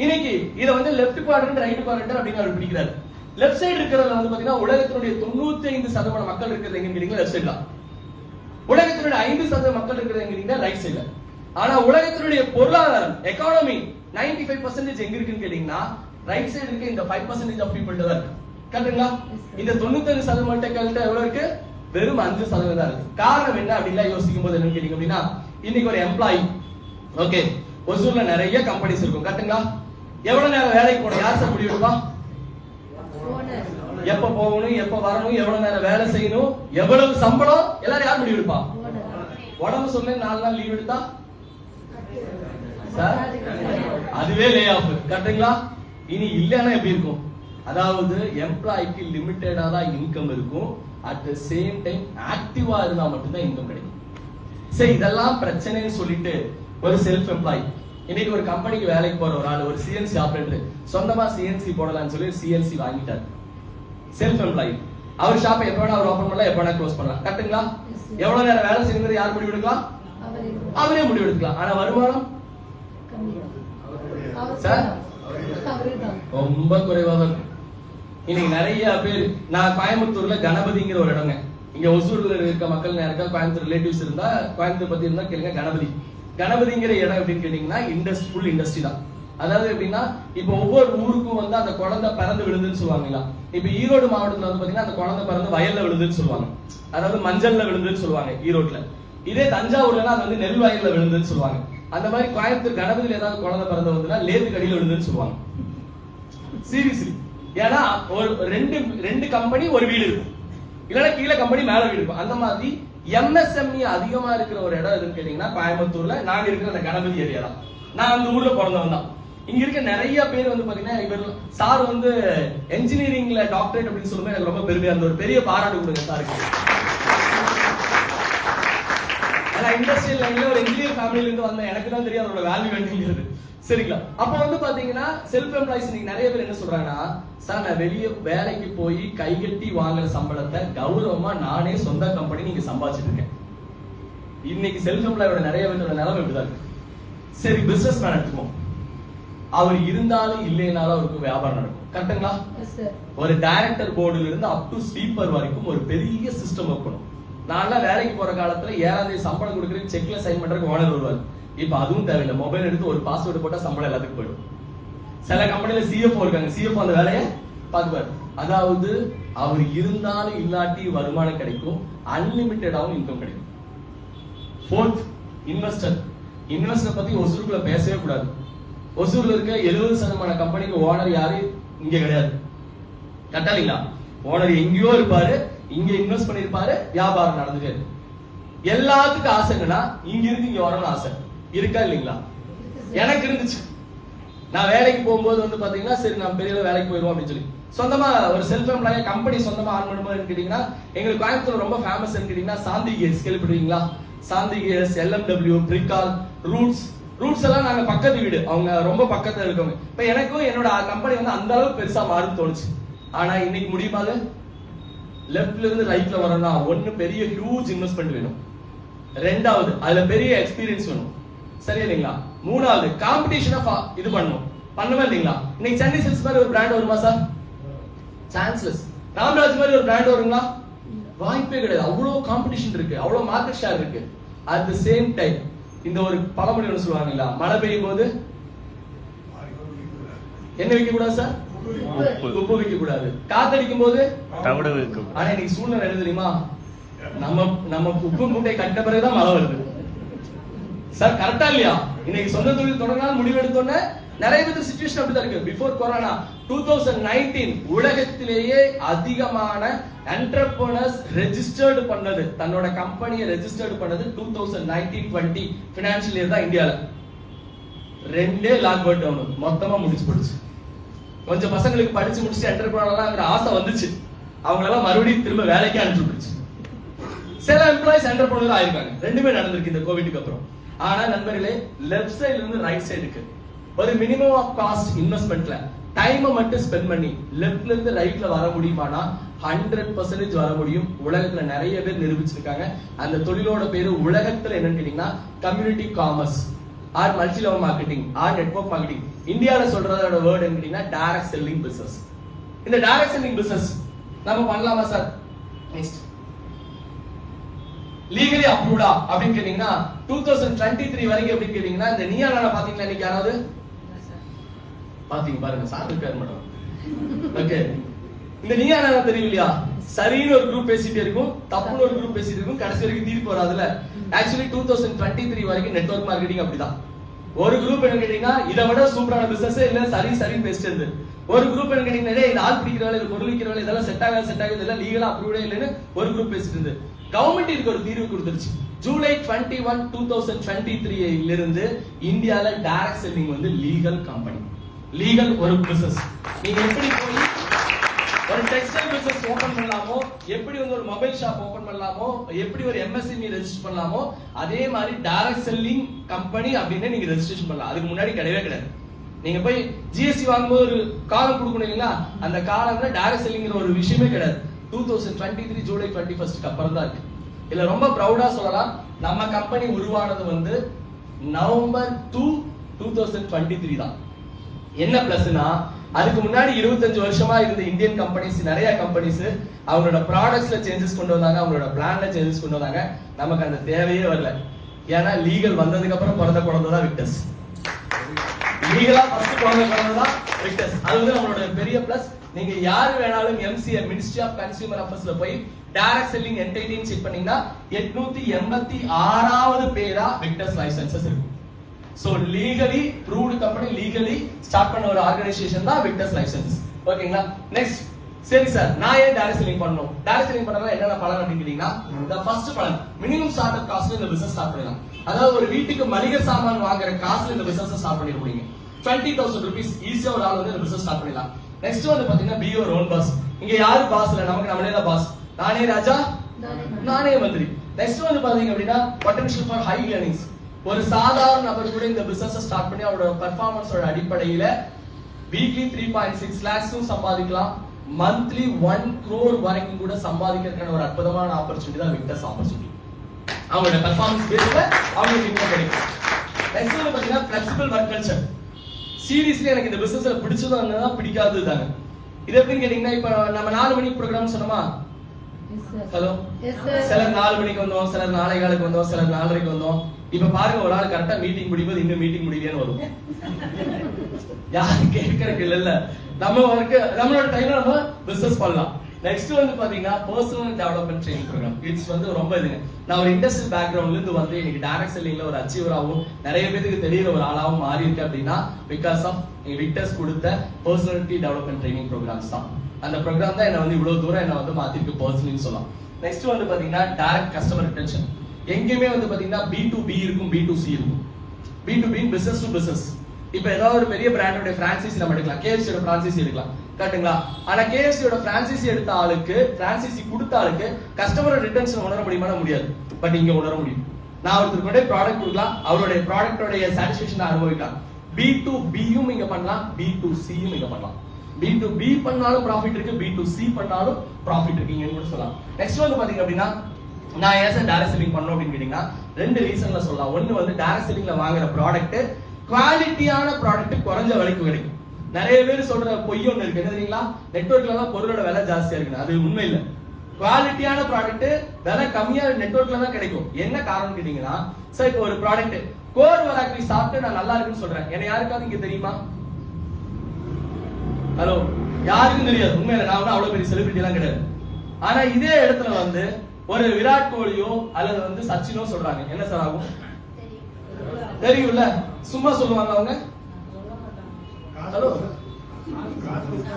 இன்னைக்கு இத வந்து லெஃப்ட் குவாட்ரண்ட், ரைட் குவாட்ரண்ட் அப்படின்னு அவர் பிடிக்கிறாரு. லெஃப்ட் சைடு இருக்கிறதுல வந்து பாத்தீங்கன்னா உலகத்தினுடைய 95% மக்கள் இருக்கிறது எங்க கேட்டீங்கன்னா லெஃப்ட் சைடு தான். உலகத்தினுடைய 5% மக்கள் இருக்கிறது எங்க கேட்டீங்கன்னா ரைட் சைடுல. ஆனா உலகத்தினுடைய பொருளாதாரம், எக்கானமி 95% எங்க இருக்குன்னு கேட்டீங்கன்னா ரைட் சைடு இருக்க இந்த 5% ஆஃப் பீப்பிள் தான் இருக்கு. கரெக்ட்டுங்களா? இந்த 95% மக்கள்கிட்ட எவ்வளவு இருக்கு? வெறும் 5% தான் இருக்கு. காரணம் என்ன அப்படின்னா யோசிக்கும் போது என்ன கேட்டீங்க அப்படின்னா, இன்னைக்கு ஒரு எம்ப்ளாயி, ஓகே, ஒசூர்ல நிறைய கம்பெனிஸ் இருக்கும். கரெக்ட்டுங்களா? எவ்வளவு நேரம் வேலைக்கு போகணும்? யார் சார் முடிவு எடுப்பா? எப்ப போகணும், எப்ப வரணும், எவ்வளவு நேரம் வேலை செய்யணும், எவ்வளவு சம்பளம், எல்லாரும் யார் முடிவு எடுப்பா? உடம்பு சொல்ல 4 நாள் லீவ் எடுத்தா சார் அதுவே லே ஆஃப். கரெக்ட்டுங்களா? இனி இல்லைன்னா எப்படி இருக்கும்? அதாவது எம்ப்ளாய்க்கு லிமிட்டடா தான் இன்கம் இருக்கும். அட் த சேம் டைம் ஆக்டிவா இருந்தா மட்டும்தான் இன்கம் கிடைக்கும். சரி, இதெல்லாம் பிரச்சனைன்னு சொல்லிட்டு ஒரு செல்ஃப் எம்ப்ளாய், இன்னைக்கு ஒரு கம்பெனிக்கு வேலைக்கு போற ஒரு ஆள், ஒரு சிஎன்சி ஆபரேட்டர், சொந்தமா சிஎன்சி போடலாம்னு சொல்லி சிஎன்சி வாங்கிட்டார். செல்ஃப் எம்ப்ளாய், அவர் ஷாப்பை எப்ப வேணா அவர் ஓபன் பண்ணலாம், எப்ப வேணா க்ளோஸ் பண்ணலாம். கரெக்ட்டுங்களா? எவ்வளவு நேரம் வேலை செய்யறது யார் முடிவு எடுக்கலாம்? அவரே முடிவு எடுக்கலாம். ஆனா வருமானம் சார் ரொம்ப குறைவாக இருக்கும். இன்னைக்கு நிறைய பேர், நான் கோயம்புத்தூர்ல கணபதிங்கிற ஒரு இடங்க, இங்க ஒசூர்ல இருக்க மக்கள் யாருக்கா கோயம்புத்தூர் ரிலேட்டிவ்ஸ் இருந்தா கோயம்புத்தூர் பத்தி இருந்தா கேளுங்க. கணபதிங்கிற இடம் எப்படின்னு கேட்டீங்கன்னா ஃபுல் இண்டஸ்ட்ரி தான். அதாவது எப்படின்னா இப்ப ஒவ்வொரு ஊருக்கும் வந்து அந்த குழந்தை பிறந்து விழுந்துன்னு சொல்லுவாங்களா. இப்ப ஈரோடு மாவட்டத்துல வந்து பாத்தீங்கன்னா அந்த குழந்தை பிறந்து வயல்ல விழுந்துன்னு சொல்லுவாங்க, அதாவது மஞ்சள்ல விழுந்துன்னு சொல்லுவாங்க ஈரோட்ல. இதே தஞ்சாவூர்ல அது வந்து நெல் வயல்ல விழுந்துன்னு சொல்லுவாங்க. அந்த மாதிரி கோயம்புத்தூர் கணபதியில ஏதாவது குழந்தை பிறந்து வந்துன்னா லேத்து கடியில விழுந்துன்னு சொல்லுவாங்க. சீரியஸ்லி. ஏன்னா ஒரு ரெண்டு கம்பெனி ஒரு வீடு இருக்கும், இல்லைன்னா கீழே கம்பெனி மேல வீடு இருக்கும். அந்த மாதிரி MSME அதிகமா இருக்கிற ஒரு இடம் எதுன்னு கேட்டீங்கன்னா கோயம்புத்தூர்ல நாங்க இருக்கிற அந்த கணபதி ஏரியா தான். நான் அந்த ஊர்ல பிறந்தவன் தான். இங்க இருக்க நிறைய பேர் வந்து பாத்தீங்கன்னா இவர் சார் வந்து என்ஜினியரிங்ல டாக்டரேட் அப்படின்னு சொல்லும்போது எனக்கு ரொம்ப பெருமையா இருந்த ஒரு பெரிய பாராட்டு கொடுங்க சாருக்கு. ஏன்னா இண்டஸ்ட்ரியல் லைன்ல ஒரு என்ஜினியர் ஃபேமிலில இருந்து வந்த எனக்கு தான் தெரியும் அதோட வேல்யூ என்னங்கிறது. சரிங்களா? அப்ப வந்து பாத்தீங்கன்னா செல்ஃப் எம்ப்ளாய்ஸ் நீங்க நிறைய பேர் என்ன சொல்றாங்கன்னா, சார் நான் வெளியே வேலைக்கு போய் கை கட்டி வாங்குற சம்பளத்தை கௌரவமா நானே சொந்த கம்பெனி நீங்க சம்பாதிச்சிட்டு இருக்கேன். இன்னைக்கு செல்ஃப் எம்ப்ளாயோட நிறைய பேரோட நிலைமை இப்படிதான் இருக்கு. சரி, பிசினஸ் மேன் எடுத்துக்கோம், அவர் இருந்தாலும் இல்லைனாலும் அவருக்கு வியாபாரம் நடக்கும். கரெக்டுங்களா? ஒரு டைரக்டர் போர்டுல இருந்து அப் டு ஸ்வீப்பர் வரைக்கும் ஒரு பெரிய சிஸ்டம் வைக்கணும். நான் வேலைக்கு போற காலத்துல 7ஆம் தேதி சம்பளம் கொடுக்குறது செக்ல சைன் பண்றதுக்கு ஓனர் வருவார். இப்ப அதுவும் தேவையில்லை, மொபைல் எடுத்து ஒரு பாஸ்வேர்டு போட்டா சம்பளம் எல்லாத்துக்கும் போயிடும். சில கம்பெனில CFO இருக்காங்க, CFO அந்த வேலையை பார்த்துப்பாரு. அதாவது அவர் இருந்தாலும் இல்லாட்டி வருமானம் கிடைக்கும், அன்லிமிட்டடாவும் இன்கம் கிடைக்கும். ஃபோர்த், இன்வெஸ்டர் பத்தி ஒசூருக்குள்ள பேசவே கூடாது. ஒசூர்ல இருக்க 70% கம்பெனிக்கு ஓனர் யாரு இங்க கிடையாது. கரெக்டா இல்லைங்களா? ஓனர் எங்கேயோ இருப்பாரு, இங்க இன்வெஸ்ட் பண்ணிருப்பாரு, வியாபாரம் நடந்துட்டே இருக்கு. எல்லாத்துக்கும் ஆசை என்னன்னா இங்க இருந்து இங்க வரணும்னு ஆசை இருக்கா இல்லைங்களா? எனக்கு இருந்துச்சு. நான் வேலைக்கு போகும்போது வந்து பாத்தீங்கன்னா சரி நான் பெரிய வேலைக்கு போயிடுவோம் அப்படின்னு சொல்லி சொந்தமா ஒரு செல்ஃப் எம்ப்ளாய் கம்பெனி சொந்தமா ஆன் பண்ணும்போது கேட்டீங்கன்னா எங்களுக்கு கோயம்புத்தூர் ரொம்ப ஃபேமஸ் கேட்டீங்கன்னா சாந்தி கேஸ் கேள்விப்படுவீங்களா? சாந்தி கேஸ், LMW, பிரிகால், ரூட்ஸ் எல்லாம் நாங்க பக்கத்து வீடு, அவங்க ரொம்ப பக்கத்துல இருக்கவங்க. இப்ப எனக்கும் என்னோட கம்பெனி வந்து அந்த அளவுக்கு பெருசா மாறுன்னு தோணுச்சு. ஆனா இன்னைக்கு முடியுமா? லெஃப்ட்ல இருந்து ரைட்ல வரணும்னா ஒன்னு பெரிய ஹியூஜ் இன்வெஸ்ட்மெண்ட் வேணும், ரெண்டாவது அதுல பெரிய எக்ஸ்பீரியன்ஸ் வேணும், சரியா இல்லைங்களா? மூணாவது காம்படிஷனை இது பண்ணுமா இல்லைங்களா? இன்னைக்கு சென்னை சில்க்ஸ் மாதிரி ஒரு பிராண்ட் வருமா சார்? சான்ஸ்லெஸ். ராம்ராஜ் மாதிரி ஒரு பிராண்ட் வருங்களா? வாய்ப்பே கிடையாது. அவ்வளவு காம்படிஷன் இருக்கு, அவ்வளவு மார்க்கெட் ஷேர் இருக்கு. அட் தி சேம் டைம் இந்த ஒரு பழமொழி ஒன்று சொல்லுவாங்களா, மழை பெய்யும் போது என்ன வைக்க கூடாது சார்? உப்பு வைக்க கூடாது. காத்தடிக்கும் போது ஆனா இன்னைக்கு சூழ்நிலை என்ன தெரியுமா? நம்ம உப்பு மூட்டை கட்ட பிறகுதான் மழை வருது சார். கரெக்டா இல்லையா? இன்னைக்கு சொந்த தொழில் தொடங்கினால் முடிவு எடுத்தோன்னே நிறைய பேர் சிச்சுவேஷன் அப்படிதான் இருக்கு. பிஃபோர் கொரோனா 2019 உலகத்திலேயே அதிகமான என்டர்பிரனர்ஸ் ரெஜிஸ்டர்டு பண்ணது, தன்னோட கம்பெனியை ரெஜிஸ்டர்டு பண்ணது 2019-20 பினான்சியல் இயர் தான் இந்தியால. 2 லாக்டவுன் டவுன் மொத்தமா முடிச்சு போடுச்சு. கொஞ்சம் பசங்களுக்கு படிச்சு முடிச்சு என்டர்பிரனர்ங்கிற ஆசை வந்துச்சு, அவங்களெல்லாம் மறுபடியும் திரும்ப வேலைக்கு அனுப்பிச்சு. சில எம்ப்ளாயிஸ் என்டர்பிரனர் ஆயிருக்காங்க. ரெண்டுமே நடந்திருக்கு இந்த கோவிட்க்கு அப்புறம். ஆனா நண்பர்களே, லெஃப்ட் சைடுல இருந்து ரைட் சைடுக்கு ஒரு மினிமம் ஆஃப் காஸ்ட் இன்வெஸ்ட்மெண்ட்ல டைமை மட்டும் ஸ்பெண்ட் பண்ணி லெஃப்ட்ல இருந்து ரைட்ல வர முடியுமானா 100% வர முடியும். உலகத்துல நிறைய பேர் நிரூபிச்சிருக்காங்க. அந்த தொழிலோட பேரு உலகத்துல என்னன்னு கேட்டீங்கன்னா community commerce R multi level marketing R network marketing. இந்தியாவில சொல்றதோட வேர்ட் என்ன கேட்டீங்கன்னா டைரக்ட் செல்லிங் பிசினஸ். இந்த டைரக்ட் செல்லிங் பிசினஸ் நம்ம பண்ணலாமா சார்? நெக்ஸ்ட் லீகலி அப்ரூவ்டா அப்படின்னு கேட்டீங்கன்னா 2023 வரைக்கும் எப்படி கேட்டீங்கன்னா இந்த நீயா நானா பாத்தீங்களா? இன்னைக்கு யாராவது பாத்தீங்க பாருங்க, சார் இருக்காரு மேடம். ஓகே, இந்த நீயா நானா தெரியும் இல்லையா? சரின்னு ஒரு குரூப் பேசிட்டே இருக்கும், தப்புன்னு ஒரு குரூப் பேசிட்டு இருக்கும், கடைசி வரைக்கும் தீர்ப்பு வராதுல. ஆக்சுவலி 2023 வரைக்கும் நெட்வொர்க் மார்க்கெட்டிங் அப்படிதான். ஒரு குரூப் என்ன கேட்டீங்கன்னா இதை விட சூப்பரான பிசினஸ் இல்ல சரி பேசிட்டு இருந்து. ஒரு குரூப் என்ன கேட்டீங்கன்னா இது ஆள் பிடிக்கிற வேலை, இது பொருள் விற்கிற வேலை, இதெல்லாம் செட் ஆகாது இதெல்லாம் லீகலா அப்ரூவ்டே இல்லைன்னு ஒரு குரூப் பேசிட்டு இருந்து. கவர்மெண்ட் இதுக்கு ஒரு தீர்வு கொடுத்துருச்சு. ஜூலை 21, 2023 இருந்து இந்தியால டைரக்ட் செல்லிங் வந்து லீகல் கம்பெனி, லீகல் ஒரு பிசினஸ். நீங்க எப்படி போய் ஒரு டெக்ஸ்டைல் பிசினஸ் ஓபன் பண்ணலாமோ, எப்படி வந்து ஒரு மொபைல் ஷாப் ஓபன் பண்ணலாமோ, எப்படி ஒரு MSME ரெஜிஸ்டர் பண்ணலாமோ, அதே மாதிரி டைரக்ட் செல்லிங் கம்பெனி அப்படின்னு நீங்க ரெஜிஸ்ட்ரேஷன் பண்ணலாம். அதுக்கு முன்னாடி கிடையவே கிடையாது. நீங்க போய் GST வாங்கும்போது ஒரு காலம் கொடுக்கணும் இல்லைங்களா? அந்த காலம்ல டைரக்ட் செல்லிங்கிற ஒரு விஷயமே கிடையாது. 2023 ஜூலை 21 அப்புறம் தான் இருக்கு. இல்ல ரொம்ப ப்ரௌடா சொல்லலாம், நம்ம கம்பெனி உருவானது வந்து நவம்பர் 2, 2023 தான். என்ன பிளஸ்னா அதுக்கு முன்னாடி 25 வருஷமா இருந்த இந்தியன் கம்பெனிஸ், நிறைய கம்பெனிஸ் அவங்களோட ப்ராடக்ட்ஸ்ல சேஞ்சஸ் கொண்டு வந்தாங்க, அவங்களோட பிளான்ல சேஞ்சஸ் கொண்டு வந்தாங்க. நமக்கு அந்த தேவையே வரல. ஏன்னா லீகல் வந்ததுக்கு அப்புறம் பிறந்த குழந்தை தான் விக்டர்ஸ். லீகலா ஃபர்ஸ்ட் குழந்தை தான் விக்டர்ஸ். அது வந்து நம்மளோட பெரிய பிளஸ். நீங்க யாரு வேணாலும் MCA மினிஸ்ட்ரி ஆஃப் கன்சியூமர் அஃபேர்ஸ்ல போய் டைரக்ட் செல்லிங் என்டைட்டின்னு செக் பண்ணீங்கன்னா 886வது பேரா விக்டர்ஸ் லைசென்சஸ் இருக்கு. So legally proved company, legally start பண்ண ஒரு ஆர்கனைசேஷன் தான் விக்டர்ஸ் லைசென்சஸ். ஓகேங்களா? நெக்ஸ்ட், சரி சார், நான் ஏன் டைரக்ட் செல்லிங் பண்ணணும்? டைரக்ட் செல்லிங் பண்ணா என்னென்ன பலன் அப்படின்னு கேட்டீங்கன்னா, the first பலன் மினிமம் ஸ்டார்ட் அப் காஸ்ட்ல இந்த பிசினஸ் ஸ்டார்ட் பண்ணலாம். அதாவது ஒரு வீட்டுக்கு மளிகை சாமான் வாங்குற காசுல இந்த பிசினஸ் ஸ்டார்ட் பண்ணிட முடியுங்க. 20,000 rupees ஈஸியா ஒரு ஆள் வந்து இந்த பிசினஸ் ஸ்டார்ட் பண்ணலாம். நெக்ஸ்ட் வந்து பாத்தீங்கன்னா be your own boss. இங்க யாரு பாஸ் இல்ல, நமக்கு நம்மளே தான் பாஸ். நானே ராஜா, நானே மந்திரி. நெக்ஸ்ட் வந்து பாத்தீங்க அப்படின்னா potential for high earnings. ஒரு சாதாரண நபர் கூட இந்த பிசினஸ் ஸ்டார்ட் பண்ணி அவரோட பெர்ஃபார்மன்ஸோட அடிப்படையில வீக்லி 3.6 lakhs சம்பாதிக்கலாம். மந்த்லி 1 crore வரைக்கும் கூட சம்பாதிக்கிறதுக்கான ஒரு அற்புதமான ஆப்பர்ச்சுனிட்டி தான் விக்டர்ஸ் ஆப்பர்ச்சுனிட்டி. அவங்களோட பெர்ஃபார்மன்ஸ் பேஸ்ல அவங்களுக்கு இன்கம் கிடைக்கும். நெக்ஸ்ட் வந்து பாத்தீங்கன்னா flexible work culture. சீரியஸ்லி எனக்கு இந்த பிசினஸ்ல பிடிச்சதும் என்னதான் பிடிக்காதது தாங்க. இது எப்படின்னு கேட்டீங்கன்னா, இப்ப நம்ம 4 மணிக்கு ப்ரோக்ராம் சொன்னோமா? ஹலோ, சிலர் 4 மணிக்கு வந்தோம், சிலர் 4:15 வந்தோம், சிலர் 4:30 வந்தோம். இப்ப பாருங்க, ஒரு ஆள் கரெக்டா மீட்டிங் முடியும்போது இன்னும் மீட்டிங் முடியலையேன்னு வரும். யாரும் கேட்கறதுக்கு இல்ல. நம்ம ஒர்க் நம்மளோட டைம்ல நம்ம பிசினஸ் பண்ணலாம். நெக்ஸ்ட் வந்து பாத்தீங்கன்னா personal development training program. It's வந்து ரொம்ப இதுங்க. நான் ஒரு இண்டஸ்ட்ரியல் பேக்ரவுண்ட்ல இருந்து வந்து இன்னைக்கு டைரக்ட் செல்லிங்ல ஒரு அச்சீவராகவும் நிறைய பேருக்கு தெரியுற ஒரு ஆளாவும் மாறி இருக்கு அப்படின்னா பிகாஸ் ஆஃப் விக்டர்ஸ் கொடுத்த பர்சனாலிட்டி டெவலப்மெண்ட் ட்ரைனிங் ப்ரோக்ராம்ஸ் தான். அந்த ப்ரோக்ராம் தான் என்ன வந்து இவ்வளவு தூரம் என்ன வந்து மாத்திருக்கு பர்சனல்னு சொல்லலாம். நெக்ஸ்ட் வந்து பாத்தீங்கன்னா டைரக்ட் கஸ்டமர் ரிட்டென்ஷன். எங்கேயுமே வந்து பாத்தீங்கன்னா B2B இருக்கும், B2C இருக்கும். B2B business to business. இப்ப ஏதாவது ஒரு பெரிய பிராண்டோட பிரான்சைசி நம்ம எடுக்கலாம், KFC யோட பிரான்சைசி எடுக்கலாம், கரெக்ட்டுங்களா? ஆனா KFC யோட பிரான்சைசி எடுத்த ஆளுக்கு, பிரான்சைசி கொடுத்த ஆளுக்கு கஸ்டமர் ரிட்டென்ஷன் உணர முடியுமா? முடியாது. பட் இங்க உணர முடியும். நான் ஒருத்தருக்கு ப்ராடக்ட் கொடுக்கலாம், அவருடைய ப்ராடக்டோட சாட்டிஸ்ஃபேக்ஷன் அனுபவிக்கலாம். B2Bயும் இங்க பண்ணலாம், B2Cயும் இங்க பண்ணலாம். B2B பண்ணாலும் ப்ராஃபிட் இருக்கு, B2C பண்ணாலும் ப்ராஃபிட் இருக்கு இங்க கூட சொல்லலாம். நெக்ஸ்ட் வந்து பாத்தீங்க அப்படின்னா, நான் ஏன் சார் டைரக்ட் செல்லிங் பண்ணணும் அப்படின்னு கேட்டீங்கன்னா 2 ரீசன்ல சொல்லலாம். ஒன்னு வந்து டைரக்ட் செல்லிங்ல வாங்குற ப்ராடக்ட் குவாலிட்டியான ப்ராடக்ட் குறைஞ்ச விலைக்கு கிடைக்கும். நிறைய பேர் சொல்ற பொய் ஒண்ணு இருக்கு, என்ன தெரியுங்களா? நெட்வொர்க்ல தான் பொருளோட விலை ஜாஸ்தியா இருக்கு. அது உண்மை இல்ல. குவாலிட்டியான ப்ராடக்ட் விலை கம்மியா நெட்வொர்க்ல தான் கிடைக்கும். என்ன காரணம் கேட்டீங்கன்னா, சார் இப்போ ஒரு ப்ராடக்ட் கோர் வராக்கி சாப்பிட்டு நான் நல்லா இருக்குன்னு சொல்றேன். என்ன யாருக்காவது இங்க தெரியுமா? ஹலோ, யாருக்கும் தெரியாது. உண்மையில நான் அவ்வளவு பெரிய செலிபிரிட்டி எல்லாம் கிடையாது. ஆனா இதே இடத்துல வந்து ஒரு விராட் கோலியோ அல்லது வந்து சச்சினோ சொல்றாங்க, என்ன சார் ஆகும்? தெரியும்ல, சும்மா சொல்லுவாங்க அவங்க. ஹலோ,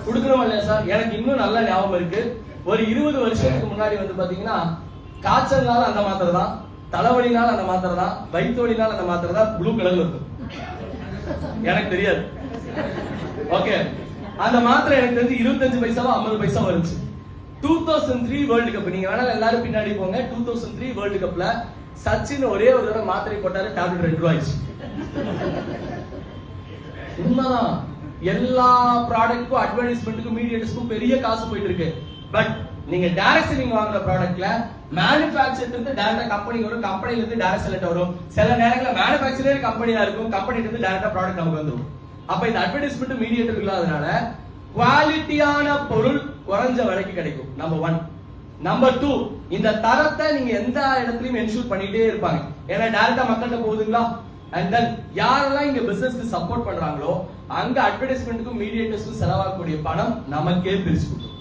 கொடுக்கணும் இல்லையா சார்? எனக்கு இன்னும் நல்ல ஞாபகம் இருக்கு. ஒரு 20 வருஷத்துக்கு முன்னாடி வந்து பாத்தீங்கன்னா காய்ச்சல்னால அந்த மாத்திரை தான், தலைவலினால அந்த மாத்திரை தான், வயிற்று வலினால அந்த மாத்திரை தான் ப்ளூ கலர்ல இருக்கும். எனக்கு தெரியாது. ஓகே, அந்த மாத்திரை எனக்கு தெரிஞ்சு 25 பைசாவா 50 பைசா வந்துச்சு. 2003 வேர்ல்டு கப், நீங்க வேணா எல்லாரும் பின்னாடி போங்க. 2003 வேர்ல்டு கப்ல சச்சின் ஒரே ஒரு தடவை மாத்திரை போட்டாரு, டேப்லெட் 2 ரூபாய்ச்சு. உண்மைதான். எல்லா ப்ராடக்ட்க்கும் அட்வர்டைஸ்மெண்ட்டுக்கும் மீடியேட்டர்ஸ்க்கும் பெரிய காசு போயிட்டு இருக்கு. பட் நீங்க டைரக்ட் செல்லிங் வாங்குற ப்ராடக்ட்ல மேனுஃபேக்சர்ல இருந்து டைரக்டா கம்பெனிக்கு வரும், கம்பெனில இருந்து டைரக்ட் செல்லட் வரும். சில நேரங்கள்ல மேனுஃபேக்சரர் கம்பெனியா இருக்கும், கம்பெனில இருந்து டைரக்டா ப்ராடக்ட் நமக்கு வந்துரும். அப்ப இந்த அட்வர்டைஸ்மெண்ட் மீடியேட்டர் இல்லாதனால குவாலிட்டியான பொருள் குறைஞ்ச விலைக்கு கிடைக்கும். நம்பர் 1. நம்பர் 2, இந்த தரத்தை நீங்க எந்த இடத்துலயும் என்ஷூர் பண்ணிட்டே இருப்பாங்க. ஏன்னா டைரக்டா மக்கள்கிட்ட போகுதுங்களா? அண்ட் தென் யாரெல்லாம் இங்க பிசினஸ்க்கு சப்போர்ட் பண்றாங்களோ அங்க அட்வர்டைஸ்மெண்ட்டுக்கும் மீடியேட்டர்ஸ்க்கும் செலவாகக்கூடிய பணம் நமக்கே பிரிச்சு கொடுக்கும்.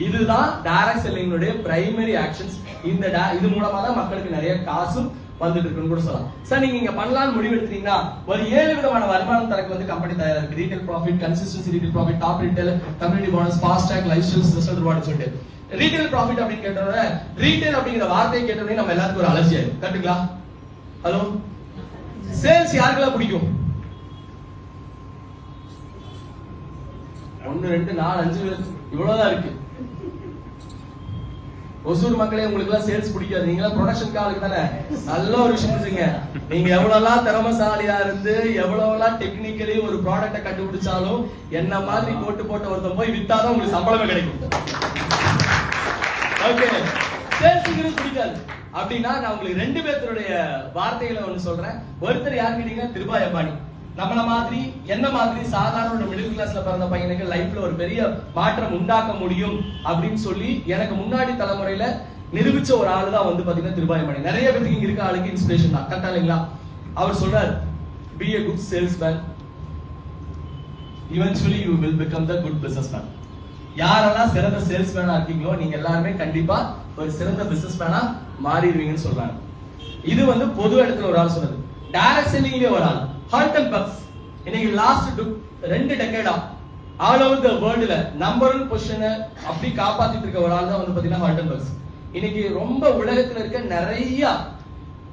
இதுதான் டைரக்ட் செல்லிங்கோட பிரைமரி ஆக்ஷன்ஸ். இது மூலமா தான் மக்களுக்கு நிறைய காசும் வந்துட்டு இருக்குன்னு கூட சொல்லலாம். சார் நீங்க இங்க பண்ணலாம்னு முடிவு எடுத்தீங்கன்னா ஒரு 7 விதமான வருமானம் தரக்கு வந்து கம்பெனி தயாரா இருக்கு. Retail profit, consistency retail profit, top retail, community bonus, fast track, lifestyle, result reward சொல்லிட்டு ரீட்டைல் ப்ராஃபிட் அப்படின்னு கேட்டோம்னா, ரீட்டைல் அப்படிங்கிற வார்த்தையை கேட்டோம்னா நம்ம எல்லாத்துக்கும் ஒரு அலர்ஜி ஆயிடும். கரெக்ட்டுங்களா? ஹலோ, சேல்ஸ் யாருக்கெல்லாம் பிடிக்கும்? 1 2 4 5 இவ்வளவுதான் இருக்கு. ஒசூர் மக்களே, உங்களுக்கு எல்லாம் சேல்ஸ் பிடிக்காது. நீங்க எல்லாம் ப்ரொடக்ஷன் ஆளுக்கு தானே. நல்ல ஒரு விஷயம் சொல்லுங்க. நீங்க எவ்வளவுலாம் திறமசாலியா இருந்து எவ்வளவுலாம் டெக்னிக்கலி ஒரு ப்ராடக்ட்டை கண்டுபிடிச்சாலும் என்ன மாதிரி போட்டு ஒருத்தன் போய் வித்தாதான் உங்களுக்கு சம்பளமே கிடைக்கும். ஓகே, சேல்ஸுங்கிறது பிடிக்காது அப்படின்னா நான் உங்களுக்கு ரெண்டு பேர்த்தருடைய வார்த்தைகளை ஒன்று சொல்றேன். ஒருத்தர் யார் கேட்டீங்கன்னா திருபாய் அம்பானி. நம்மள மாதிரி என்ன மாதிரி சாதாரண ஒரு மிடில் கிளாஸ்ல பிறந்த பையனுக்கு லைஃப்ல ஒரு பெரிய மாற்றம் உண்டாக்க முடியும் அப்படின்னு சொல்லி எனக்கு முன்னாடி தலைமுறையில நிரூபிச்ச ஒரு ஆளு தான் வந்து பாத்தீங்கன்னா திருபாய் அம்பானி. நிறைய பேருக்கு இங்க இருக்க ஆளுக்கு இன்ஸ்பிரேஷன் தான், கரெக்டா இல்லைங்களா? அவர் சொல்றாரு, be a good salesman, eventually you will become the good businessman. யாரெல்லாம் சிறந்த சேல்ஸ்மேனா இருக்கீங்களோ நீங்க எல்லாருமே கண்டிப்பா ஒரு சிறந்த பிசினஸ்மேனா மாறிடுவீங்கன்னு சொல்றாங்க. இது வந்து பொது இடத்துல ஒரு ஆள் சொன்னது. டைரக்ட் செல்லிங்லயே ஒரு ஆள் ஹால்டன் பக்ஸ் இன்னைக்கு லாஸ்ட் 2 டெக்கேடா ஆல் ஓவர் தி வேர்ல்ட்ல நம்பர் 1 பொசிஷனை அப்படி காப்பாத்திட்டு இருக்க ஒரு ஆள் தான் வந்து பாத்தீங்கன்னா ஹால்டன் பக்ஸ். இன்னைக்கு ரொம்ப உலகத்துல இருக்க நிறைய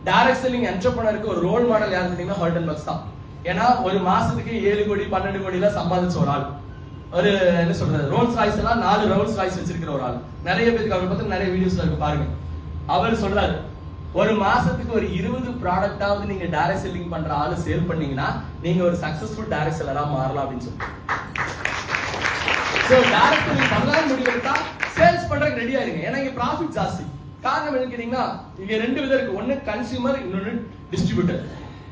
டைரக்ட் செல்லிங் என்டர்பிரனருக்கு ஒரு ரோல் மாடல் யாருன்னு கேட்டீங்கன்னா ஹால்டன் பக்ஸ் தான். ஏன்னா ஒரு மாசத்துக்கு 7 கோடி 12 கோடில சம்பாதிச்ச ஒரு ஆள். ஒரு என்ன சொல்றது, ரோல்ஸ் ராய்ஸ் எல்லாம் 4 ரோல்ஸ் ராய்ஸ் வச்சிருக்கிற ஒரு ஆள். நிறைய பேருக்கு அவரை பத்தி நிறைய வீடியோஸ்ல இருக்கு பாருங்க. அவர் சொல்றாரு, ஒரு மாசத்துக்கு ஒரு 20 ப்ராடக்டாவது நீங்க டைரக்ட் செல்லிங் பண்ற ஆளு சேல் பண்ணீங்கன்னா நீங்க ஒரு சக்சஸ்ஃபுல் டைரக்ட் செல்லரா மாறலாம் அப்படின்னு சொல்லி. சோ டைரக்ட் செல்லிங் பண்ணலாம் முடியலட்டா சேல்ஸ் பண்றதுக்கு ரெடியா இருங்க. ஏன்னா இங்க ப்ராஃபிட் ஜாஸ்தி. காரணம் என்னன்னு கேட்டீங்கன்னா இங்க 2 விதம் இருக்கு. ஒன்னு கன்சியூமர், இன்னொன்னு டிஸ்ட்ரிபியூட்டர்.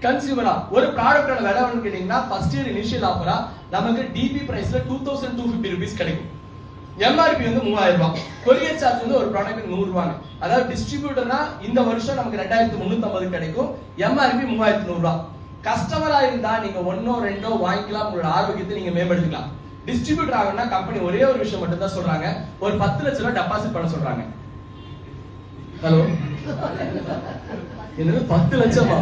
கன்சியூமரா ஒரு ப்ராடக்ட்டோட விலை வந்து கேட்டீங்கன்னா ஃபர்ஸ்ட் இயர் இனிஷியல் ஆஃபரா நமக்கு டிபி பிரைஸ்ல 2250 ரூபீஸ் கிடைக்கும். எம்ஆர்பி வந்து 3000 ரூபாய். கொரியர் சார்ஜ் வந்து ஒரு ப்ராடக்ட் 100 ரூபாய். அதாவது டிஸ்ட்ரிபியூட்டர்னா இந்த வருஷம் நமக்கு 2350 கிடைக்கும், எம்ஆர்பி 3100 ரூபாய். கஸ்டமரா இருந்தா நீங்க 1 2 வாங்கிக்கலாம், உங்களோட ஆரோக்கியத்தை நீங்க மேம்படுத்திக்கலாம். டிஸ்ட்ரிபியூட்டர் ஆகணும்னா கம்பெனி ஒரே ஒரு விஷயம் மட்டும் தான் சொல்றாங்க, ஒரு 10 லட்சம் ரூபாய் டெபாசிட் பண்ண சொல்றாங்க. ஹலோ, என்னது 10 லட்சமா?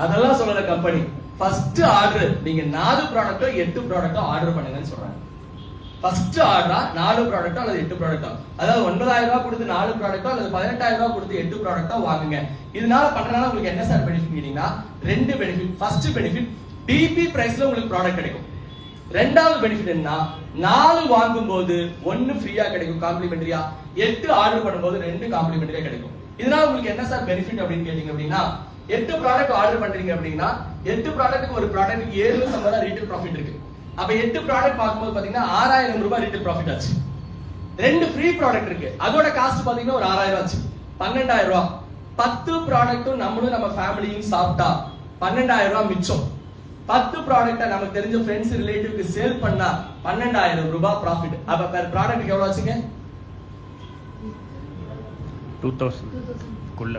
அதெல்லாம் சொல்லல கம்பெனி. ஃபர்ஸ்ட் ஆர்டர் நீங்க 4 ப்ராடக்ட்டோ 8 ப்ராடக்ட்டோ ஆர்டர் பண்ணுங்கன்னு சொல்றாங்க. ஃபர்ஸ்ட் ஆர்டரா 4 ப்ராடக்ட்டோ அல்லது 8 ப்ராடக்ட்டோ, அதாவது 9000 ரூபாய் கொடுத்து 4 ப்ராடக்ட்டோ அல்லது 18000 ரூபாய் கொடுத்து 8 ப்ராடக்ட்டோ வாங்குங்க. இதனால பண்றனால உங்களுக்கு என்ன சார் பெனிஃபிட் கேட்டீங்கன்னா 2 பெனிஃபிட். ஃபர்ஸ்ட் பெனிஃபிட், டிபி பிரைஸ்ல உங்களுக்கு ப்ராடக்ட் கிடைக்கும். ரெண்டாவது பெனிஃபிட் என்ன, 4 வாங்கும்போது 1 ஃப்ரீயா கிடைக்கும் காம்ப்ளிமெண்டரியா, 8 ஆர்டர் பண்ணும்போது 2 காம்ப்ளிமெண்டரியா கிடைக்கும். இதனால உங்களுக்கு என்ன சார் பெனிஃபிட் அப்படின்னு கேட்டீங்க அப்படின்னா 8 ப்ராடக்ட் ஆர்டர் பண்றீங்க அப்படின்னா 8 ப்ராடக்ட்டுக்கு ஒரு ப்ராடக்ட்டுக்கு 750 ரூபாய் ரீட்டைல் ப்ராஃபிட் இருக்கு. அப்ப 8 ப்ராடக்ட் பார்க்கும்போது பாத்தீங்கன்னா 6000 ரூபாய் ரீட்டைல் ப்ராஃபிட் ஆச்சு. 2 ஃப்ரீ ப்ராடக்ட் இருக்கு, அதோட காஸ்ட் பாத்தீங்கன்னா ஒரு 6000 ஆச்சு, 12000 ரூபாய். 10 ப்ராடக்ட்டும் நம்மளும் நம்ம ஃபேமிலியும் சாப்பிட்டா 12000 ரூபாய் மிச்சம். 10 ப்ராடக்ட்டை நமக்கு தெரிஞ்ச ஃப்ரெண்ட்ஸ் ரிலேட்டிவ்க்கு சேல் பண்ணா 12000 ரூபாய் ப்ராஃபிட். அப்ப பெர் ப்ராடக்ட்க்கு எவ்வளவு ஆச்சுங்க? 2000 குள்ள.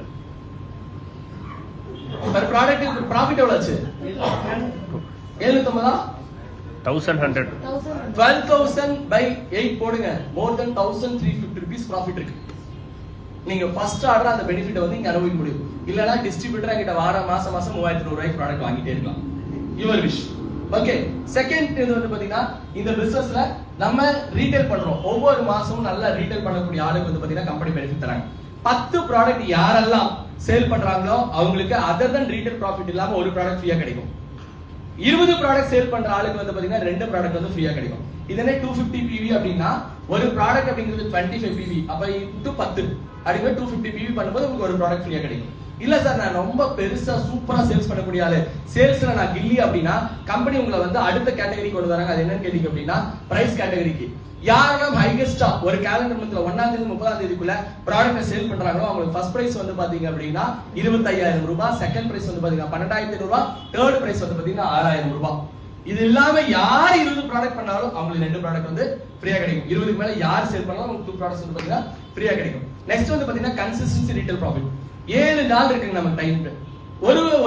பெர் ப்ராடக்ட் ப்ராஃபிட் எவ்வளவு ஆச்சு? 750 1100. 12000 by 8 போடுங்க, more than 1350 rupees ப்ராஃபிட் இருக்கு. நீங்க ஃபர்ஸ்ட் ஆர்டர் அந்த பெனிஃபிட் வந்து இங்க அனுபவிக்க முடியும். இல்லனா டிஸ்ட்ரிபியூட்டர் என்கிட்ட மாசம் 3200 ரூபாய்க்கு ப்ராடக்ட் வாங்கிட்டே இருக்கலாம். Your wish. ஓகே, செகண்ட் இது வந்து பாத்தீங்கன்னா இந்த பிசினஸ்ல நம்ம ரீட்டைல் பண்றோம். ஒவ்வொரு மாசமும் நல்லா ரீட்டைல் பண்ணக்கூடிய ஆளுக்கு வந்து பாத்தீங்கன்னா கம்பெனி பெனிஃபிட் தராங்க. 10 ப்ராடக்ட் யாரெல்லாம் சேல் பண்றாங்களோ அவங்களுக்கு அதர் தன் ரீட்டைல் ப்ராஃபிட் இல்லாம ஒரு ப்ராடக்ட் ஃப்ரீயா கிடைக்கும். 20 ப்ராடக்ட் சேல் பண்ற ஆளுக்கு வந்து பாத்தீங்கன்னா 2 ப்ராடக்ட் வந்து ஃப்ரீயா கிடைக்கும். இதனே 250 PV அப்படின்னா ஒரு ப்ராடக்ட் அப்படிங்கிறது 25 PV, அப்ப into 10 அப்படிங்க 250 PV பண்ணும்போது உங்களுக்கு ஒரு ப்ராடக்ட் ஃப்ரீயா கிடைக்கும். இல்ல சார் நான் ரொம்ப பெருசா சூப்பரா சேல்ஸ் பண்ணக்கூடிய ஆளு, சேல்ஸ்ல நான் கில்லி அப்படின்னா கம்பெனி உங்களை வந்து அடுத்த கேட்டகரி கொண்டு வராங்க. அது என்னன்னு கேட்டீங்க அப்படின்னா பிரைஸ் கேட்டகரிக்கு. யாரெல்லாம் ஹையஸ்டா ஒரு கேலண்டர் மந்த்ல 1ஆம் தேதி 30ஆம் தேதிக்குள்ள ப்ராடக்ட் சேல் பண்றாங்களோ அவங்களுக்கு ஃபர்ஸ்ட் பிரைஸ் வந்து பாத்தீங்க அப்படின்னா 25000 ரூபாய், செகண்ட் பிரைஸ் வந்து பாத்தீங்கன்னா 12500 ரூபாய், தேர்ட் பிரைஸ் வந்து பாத்தீங்கன்னா 6000 ரூபாய். இது இல்லாம யார் 20 ப்ராடக்ட் பண்ணாலும் அவங்களுக்கு 2 ப்ராடக்ட் வந்து ஃப்ரீயா கிடைக்கும். 20க்கு மேல யார் சேல் பண்ணாலும் உங்களுக்கு 2 ப்ராடக்ட்ஸ் வந்து பாத்தீங்கன்னா ஃப்ரீயா கிடைக்கும். நெக்ஸ்ட் வந்து பாத்தீங்கன்னா கன்சிஸ்டன்சி ரீட்டைல் ப்ராஃபிட். 7 நாள் இருக்குங்க நமக்கு டைம்.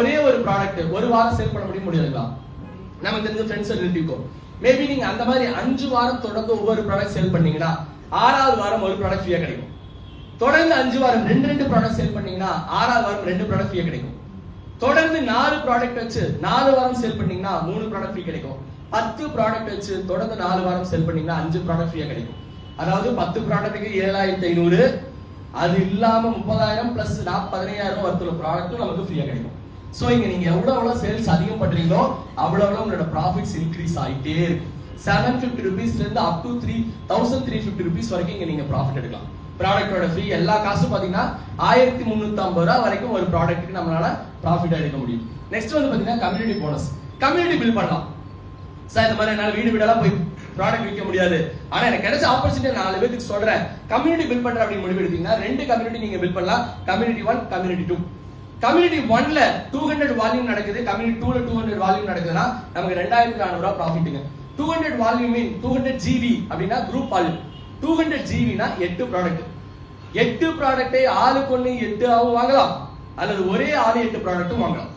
ஒரே ஒரு ப்ராடக்ட் ஒரு வாரம் சேல் பண்ண முடியாதுங்களா? நமக்கு தெரிஞ்ச ஃப்ரெண்ட்ஸ் ரிலேட்டிவ்க்கோ மேபி நீங்க அந்த மாதிரி 5 வாரம் தொடர்ந்து ஒவ்வொரு ப்ராடக்ட் சேல் பண்ணீங்கன்னா 6வது வாரம் ஒரு ப்ராடக்ட் ஃப்ரீயா கிடைக்கும். தொடர்ந்து 5 வாரம் 2 ப்ராடக்ட் சேல் பண்ணீங்கன்னா 6வது வாரம் 2 ப்ராடக்ட் ஃப்ரீயா கிடைக்கும். தொடர்ந்து 4 ப்ராடக்ட் வச்சு 4 வாரம் சேல் பண்ணீங்கன்னா 3 ப்ராடக்ட் ஃப்ரீ கிடைக்கும். 10 ப்ராடக்ட் வச்சு தொடர்ந்து 4 வாரம் சேல் பண்ணீங்கன்னா 5 ப்ராடக்ட் ஃப்ரீயா கிடைக்கும். அதாவது 10 ப்ராடக்ட்டுக்கு 7500, அது இல்லாம 30000 பிளஸ் 15000 வர்த்துள்ள ப்ராடக்ட்டும் நமக்கு ஃப்ரீயா கிடைக்கும். சோ இங்க நீங்க எவ்வளவு சேல்ஸ் அதிகம் பண்றீங்களோ அவ்வளவு உங்களோட ப்ராஃபிட்ஸ் இன்க்ரீஸ் ஆயிட்டே இருக்கு. 750 ரூபீஸ்ல இருந்து அப் டு 3350 ரூபீஸ் வரைக்கும் இங்க நீங்க ப்ராஃபிட் எடுக்கலாம். ப்ராடக்ட்டோட ஃப்ரீ எல்லா காசும் பாத்தீங்கன்னா 1350 ரூபாய் வரைக்கும் ஒரு ப்ராடக்ட்டுக்கு நம்மளால ப்ராஃபிட் எடுக்க முடியும். நெக்ஸ்ட் வந்து பாத்தீங்கன்னா கம்யூனிட்டி போனஸ். கம்யூனிட்டி பில்ட் பண்ணலாம். சார் இந்த மாதிரி என்னால வீடு வீடெல்லாம் போய் ப்ராடக்ட் விற்க முடியாது, ஆனா எனக்கு கிடைச்ச ஆப்பர்ச்சுனிட்டி 4 பேருக்கு சொல்றேன், கம்யூனிட்டி பில்ட் பண்ற அப்படின்னு முடிவு எடுத்தீங்கன்னா 2 கம்யூனிட்டி நீங்க பில்ட் பண்ணலாம். Community 1, community 2. கம்யூனிட்டி 1ல 200 வால்யூம் நடக்குது, கம்யூனிட்டி 2ல 200 வால்யூம் நடக்குதுன்னா நமக்கு 2400 ரூபாய் ப்ராஃபிட்டுங்க. 200 வால்யூம் மீன் 200 ஜிபி அப்படின்னா குரூப் வால்யூம். 200 ஜிபினா 8 ப்ராடக்ட். 8 ப்ராடக்ட்டை ஆளுக்கு ஒண்ணு 8 ஆவும் வாங்கலாம், அல்லது ஒரே ஆளு 8 ப்ராடக்ட்டும் வாங்கலாம்.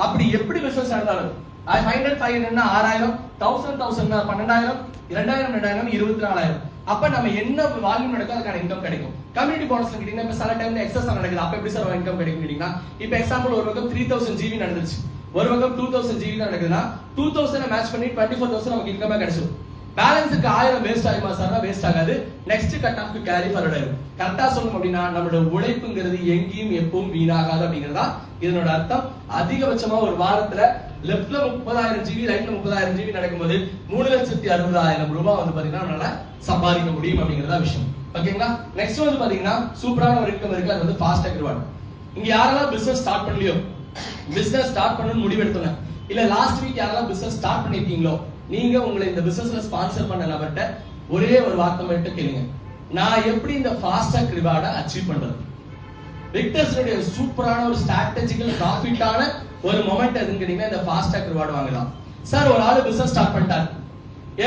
அப்படி எப்படி பிசினஸ் நடந்தாலும் 500 500 6000, 1000 1200 2000 24,000. அப்ப நம்ம என்ன வால்யூம் நடக்கும் அதுக்கான இன்கம் கிடைக்கும். கம்யூனிட்டி போனஸ்ல கேட்டீங்கன்னா இப்ப சில டைம்ல எக்ஸஸ் நடக்குது, அப்ப எப்படி சார் இன்கம் கிடைக்கும் கேட்டீங்கன்னா, இப்ப எக்ஸாம்பிள் ஒரு பக்கம் 3000 ஜிபி நடந்துச்சு, ஒரு பக்கம் 2000 ஜிபி நடக்குதுன்னா 2000 மேட்ச் பண்ணி 24,000 நமக்கு இன்கமா கிடைச்சிடும். பேலன்ஸுக்கு 1000 வேஸ்ட் ஆகுமா சார்னா வேஸ்ட் ஆகாது, நெக்ஸ்ட் கட் ஆஃப்க்கு கேரி ஃபார்வர்ட் ஆகும். கரெக்டா சொல்லணும் அப்படின்னா நம்மளோட உழைப்புங்கிறது எங்கேயும் எப்பவும் வீணாகாது அப்படிங்கறதா இதனோட அர்த்தம். அதிகபட்சமா ஒரு வாரத்துல லெஃப்ட்ல 30,000 ஜிபி ரைட்ல 30,000 ஜிபி நடக்கும்போது 3,60,000 ரூபாய் வந்து பாத்தீங்கன்னா நம்மளால சம்பாதிக்க முடியும் அப்படிங்கறதா விஷயம். ஓகேங்களா? நெக்ஸ்ட் வந்து பாத்தீங்கன்னா சூப்பரான ஒரு இன்கம் இருக்கு, அது வந்து ஃபாஸ்ட் டாக் ரிவார்ட். இங்க யாரெல்லாம் பிசினஸ் ஸ்டார்ட் பண்ணலையோ, பிசினஸ் ஸ்டார்ட் பண்ணணும்னு முடிவு எடுத்தோம், இல்ல லாஸ்ட் வீக் யாரெல்லாம் பிசினஸ் ஸ்டார்ட் பண்ணிருக்கீங்களோ, நீங்க உங்களை இந்த பிசினஸ்ல ஸ்பான்சர் பண்ண நபர்கிட்ட ஒரே ஒரு வார்த்தை மட்டும் கேளுங்க, நான் எப்படி இந்த ஃபாஸ்ட் டாக் ரிவார்டை அச்சீவ் பண்றது? விக்டர்ஸ்னுடைய சூப்பரான ஒரு ஸ்ட்ராட்டஜிக்கல் ப்ராஃபிட்டான ஒரு மொமெண்ட் எதுன்னு கேட்டீங்கன்னா இந்த ஃபாஸ்ட் டாக் ரிவார்டு வாங்கலாம். சார் ஒரு ஆளு பிசினஸ் ஸ்டார்ட் பண்ணிட்டார்,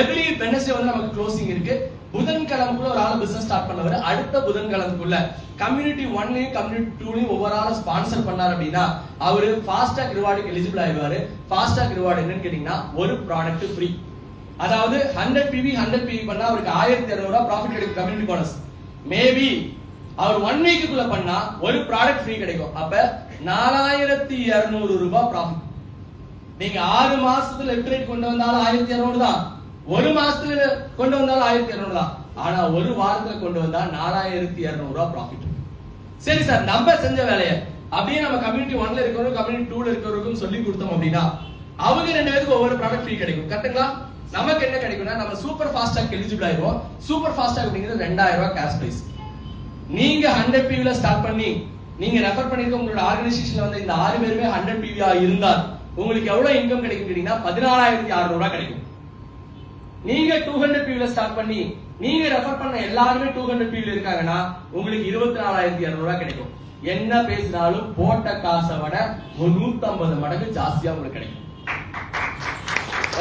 எவ்ரி வெட்னஸ்டே வந்து நமக்கு க்ளோசிங் இருக்கு, புதன்கிழமைக்குள்ள ஒரு ஆளு பிசினஸ் ஸ்டார்ட் பண்ணவர் அடுத்த புதன்கிழமைக்குள்ள கம்யூனிட்டி 1லயும் கம்யூனிட்டி 2லயும் ஒவ்வொரு ஆளும் ஸ்பான்சர் பண்ணார் அப்படின்னா அவரு ஃபாஸ்ட் டாக் ரிவார்டுக்கு எலிஜிபிள் ஆயிடுவாரு. ஃபாஸ்ட் டாக் ரிவார்டு என்னன்னு கேட்டீங்கன்னா ஒரு ப்ராடக்ட் ஃப்ரீ. அதாவது 100 PV 100 PV பண்ணா அவருக்கு 1,200 ரூபாய் ப்ராஃபிட் கிடைக்கும் கம்யூனிட்டி போனஸ். மேபி அவர் 1 வீக்குள்ள பண்ணா ஒரு ப்ராடக்ட் ஃப்ரீ கிடைக்கும். அப்ப 4,200 ரூபாய் ப்ராஃபிட். நீங்க 6 மாசத்துல லெஃப்ட் ரைட் கொண்டு வந்தாலும் 1,200 தான், ஒரு மாசத்துல கொண்டு வந்தாலும் 1,200 தான், ஆனா ஒரு வாரத்துல கொண்டு வந்தா 4,200 ரூபாய் ப்ராஃபிட். சரி சார், நம்ம செஞ்ச வேலையை அப்படியே நம்ம கம்யூனிட்டி 1ல இருக்கிறவங்க கம்யூனிட்டி 2ல இருக்கிறவங்களுக்கும் சொல்லி கொடுத்தோம் அப்படின்னா அவங்க 2 பேருக்கு ஒவ்வொரு ப்ராடக்ட் ஃப்ரீ கிடைக்கும். கரெக்ட்டுங்களா? நமக்கு என்ன கிடைக்கும்னா நம்ம சூப்பர் ஃபாஸ்ட் டாக் எலிஜிபிள் ஆயிடுவோம். சூப்பர் ஃபாஸ்ட் டாக் அப்படிங்கிறது 2,000 ரூபாய் கேஷ் பிரைஸ். நீங்க 100 PV ல ஸ்டார்ட் பண்ணி நீங்க ரெஃபர் பண்ணிருக்க உங்களோட ஆர்கனைசேஷன்ல வந்து இந்த 6 பேருமே 100 PV ஆ இருந்தால் உங்களுக்கு எவ்வளவு இன்கம் கிடைக்கும் கேட்டீங்கன்னா 14,600 ரூபாய் கிடைக்கும். நீங்க 200 PV ல ஸ்டார்ட் பண்ணி நீங்க ரெஃபர் பண்ண எல்லாருமே 200 PV ல இருக்காங்கன்னா உங்களுக்கு 24,200 ரூபாய் கிடைக்கும். என்ன பேசினாலும் போட்ட காசை விட 150 மடங்கு ஜாஸ்தியா உங்களுக்கு கிடைக்கும்.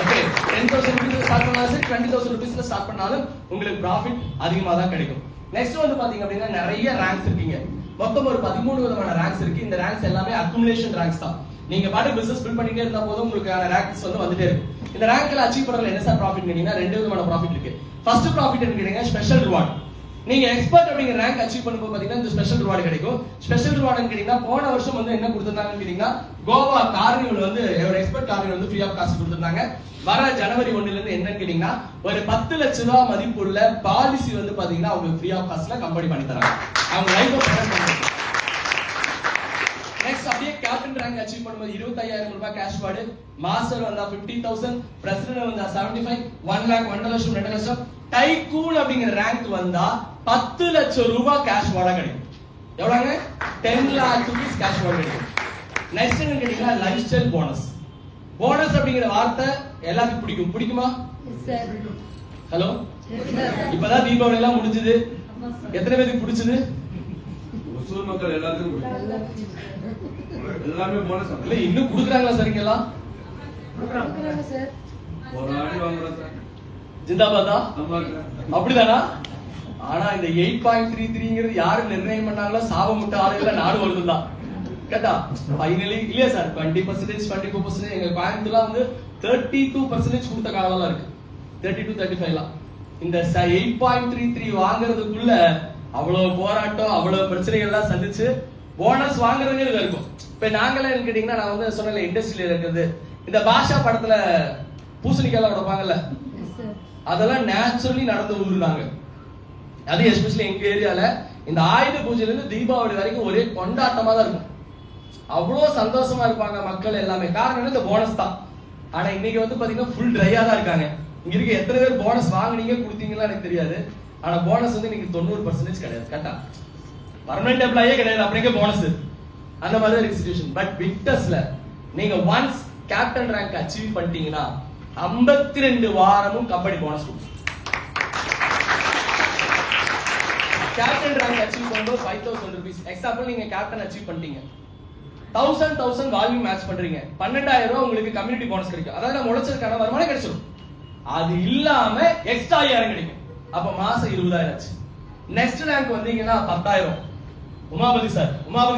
ஓகே, 10,000 rupees ஸ்டார்ட் பண்ணாலும் சரி 20,000 rupees ஸ்டார்ட் பண்ணாலும் உங்களுக்கு ப்ராஃபிட் அதிகமா தான் கிடைக்கும். நெக்ஸ்ட் வந்து பாத்தீங்க அப்படின்னா நிறைய ரேங்க்ஸ் இருக்கீங்க. மொத்தம் ஒரு 13 விதமான ரேங்க்ஸ் இருக்கு. இந்த ரேங்க்ஸ் எல்லாமே அக்குமுலேஷன் ரேங்க்ஸ் தான். நீங்க பாட்டு பிசினஸ் பில்ட் பண்ணிட்டே இருந்தா போதும் உங்களுக்கான ரேங்க்ஸ் வந்து வந்துட்டே இருக்கும். இந்த ரேங்க்ல அச்சீவ் பண்றதுல என்ன சார் ப்ராஃபிட் கேட்டீங்கன்னா 2 விதமான ப்ராஃபிட் இருக்கு. ஃபர்ஸ்ட் ப்ராஃபிட் என்ன கேட்டீங்கன்னா ஸ்பெஷல் ரிவார்ட். நீங்க எக்ஸ்பர்ட் அப்படிங்கிற ரேங்க் அச்சீவ் பண்ணும்போது பாத்தீங்கன்னா இந்த ஸ்பெஷல் ரிவார்டு கிடைக்கும். ஸ்பெஷல் ரிவார்டுன்னு கேட்டீங்கன்னா போன வருஷம் வந்து என்ன கொடுத்திருந்தாங்கன்னு கேட்டீங்கன்னா கோவா கார்னிவல் வந்து ஒரு எக்ஸ்பர்ட் கார்னிவல் வந்து ஃப்ரீ ஆஃப் காஸ்ட் கொடுத்திருந்தாங்க. வர ஜனவரி 1ல இருந்து என்னன்னு கேட்டீங்கன்னா ஒரு 10 லட்சம் ரூபாய் மதிப்புள்ள பாலிசி வந்து பாத்தீங்கன்னா அவங்க ஃப்ரீ ஆஃப் காஸ்ட்ல கம்பெனி பண்ணி தராங்க. அவங்க லைஃப் பண்ணுவாங்க. நெக்ஸ்ட் அப்படியே கேப்டன் ரேங்க் அச்சீவ் பண்ணும்போது 25,000 ரூபாய் கேஷ் வார்டு, மாஸ்டர் வந்தா 50,000, பிரசிடென்ட் வந்தா 75, 1 lakh 1 லட்சம் 2 லட்சம், டைகூன் அப்படிங்கிற ரேங்க் வந்தா 10 லட்சம் ரூபாய் கேஷ் வார்டா கிடைக்கும். எவ்வளவுங்க? 10 lakh rupees கேஷ் வார்டு கிடைக்கும். நெக்ஸ்ட் என்ன கேட்டீங்கன்னா லைஃப் ஸ்டைல் போனஸ். போனஸ் அப்படிங்கிற வார்த்தை எல்லாத்துக்கும் பிடிக்கும். பிடிக்குமா? ஹலோ, இப்பதான் தீபாவளி எல்லாம் முடிஞ்சது, எத்தனை பேருக்கு பிடிச்சது? ஒசூர் மக்கள் எல்லாத்துக்கும் எல்லாமே போனஸ் இல்ல இன்னும் குடுக்குறாங்களா சார்? இங்கெல்லாம் கொடுக்குறாங்க சார். ஒரு ஆடி வாங்குறோம் சார். ஜிந்தாபாதா? ஆமாங்க. அப்படிதானா? ஆனா இந்த 8.33ங்கிறது யாரு நிர்ணயம் பண்ணாங்களோ சாப முட்ட ஆளுகள நாடு வருதுதான். கேட்டா ஃபைனலி இல்லையா சார் 20% 24% எங்க கோயம்புத்தூர்ல வந்து 32% கொடுத்த காலம்லாம் இருக்கு. 32 35லாம் இந்த 8.33 வாங்குறதுக்குள்ள அவ்வளவு போராட்டம் அவ்வளவு பிரச்சனைகள் எல்லாம் சந்திச்சு போனஸ் வாங்குறதுங்க இருக்கும். இப்ப நாங்களே கேட்டீங்கன்னா நான் வந்து சொன்ன இண்டஸ்ட்ரியில இருக்குது இந்த பாஷா படத்துல பூசணிக்காய் உடைப்பாங்கல்ல, அதெல்லாம் நேச்சுரலி நடந்து ஊருனாங்க. அது எஸ்பெஷலி எங்க ஏரியால இந்த ஆயுத பூஜையில இருந்து தீபாவளி வரைக்கும் ஒரே கொண்டாட்டமா தான் இருக்கும். அவ்வளவு சந்தோஷமா இருப்பாங்க மக்கள் எல்லாமே. காரணம் இந்த போனஸ் தான். ஆனா இன்னைக்கு வந்து பாத்தீங்கன்னா ஃபுல் ட்ரையா தான் இருக்காங்க. இங்க இருக்க எத்தனை பேர் போனஸ் வாங்குனீங்க கொடுத்தீங்களா எனக்கு தெரியாது. ஆனா போனஸ் வந்து இன்னைக்கு 90% கிடையாது. கரெக்டா? பர்மனன்ட் எம்ப்ளாயே கிடையாது, அப்படியே போனஸ் அந்த மாதிரி ஒரு சிச்சுவேஷன். பட் விக்டர்ஸ்ல நீங்க ஒன்ஸ் கேப்டன் ரேங்க் அச்சீவ் பண்ணிட்டீங்கன்னா 52 வாரமும் கம்பெனி போனஸ் கொடுக்கும். கேப்டன் ரேங்க் அச்சீவ் பண்ணும்போது 5000 rupees. எக்ஸாம்பிள் நீங்க கேப்டன் அச்சீவ் பண்ணிட்டீங்க, 1000 வால்யூம் மேட்ச் பண்றீங்க, 12000 ரூபாய் உங்களுக்கு கம்யூனிட்டி போனஸ் கிடைக்கும். அதாவது நம்ம உழைச்சதுக்கான வருமானம் கிடைச்சிடும். அது இல்லாம எக்ஸ்ட்ரா 5000 கிடைக்கும். அப்ப மாசம் 20000 ஆச்சு. நெக்ஸ்ட் ரேங்க் வந்தீங்கன்னா 10000. உமாபதி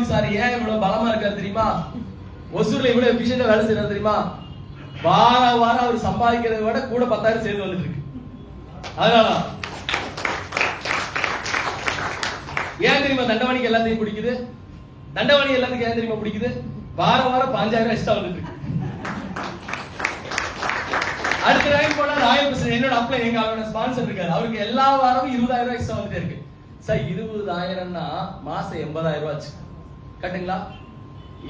சார் ஏன் இவ்வளவு பலமா இருக்காரு தெரியுமா? ஒசூர்ல இவ்வளவு எஃபிஷியன்ட்டா வேலை செய்யறாரு தெரியுமா? வாரம் அவர் சம்பாதிக்கிறத விட கூட 10000 சேர்ந்து வந்துட்டு இருக்கு. அதனால ஏன் தெரியுமா தண்டவாணிக்கு எல்லாத்தையும் பிடிக்குது? தண்டவாணி எல்லாத்துக்கும் ஏன் தெரியுமா பிடிக்குது? வாரம் 5000 எக்ஸ்ட்ரா வந்துட்டு இருக்கு. அடுத்த ரேங்க் போனா ராயல் என்னோட அப்ளை எங்க அவரோட ஸ்பான்சர் இருக்காரு, அவருக்கு எல்லா வாரமும் 20000 எக்ஸ்ட்ரா வந்துட்டே இருக்கு. சார் 20000னா மாசம் 80000 ரூபாய் ஆச்சு. கரெக்ட்டுங்களா?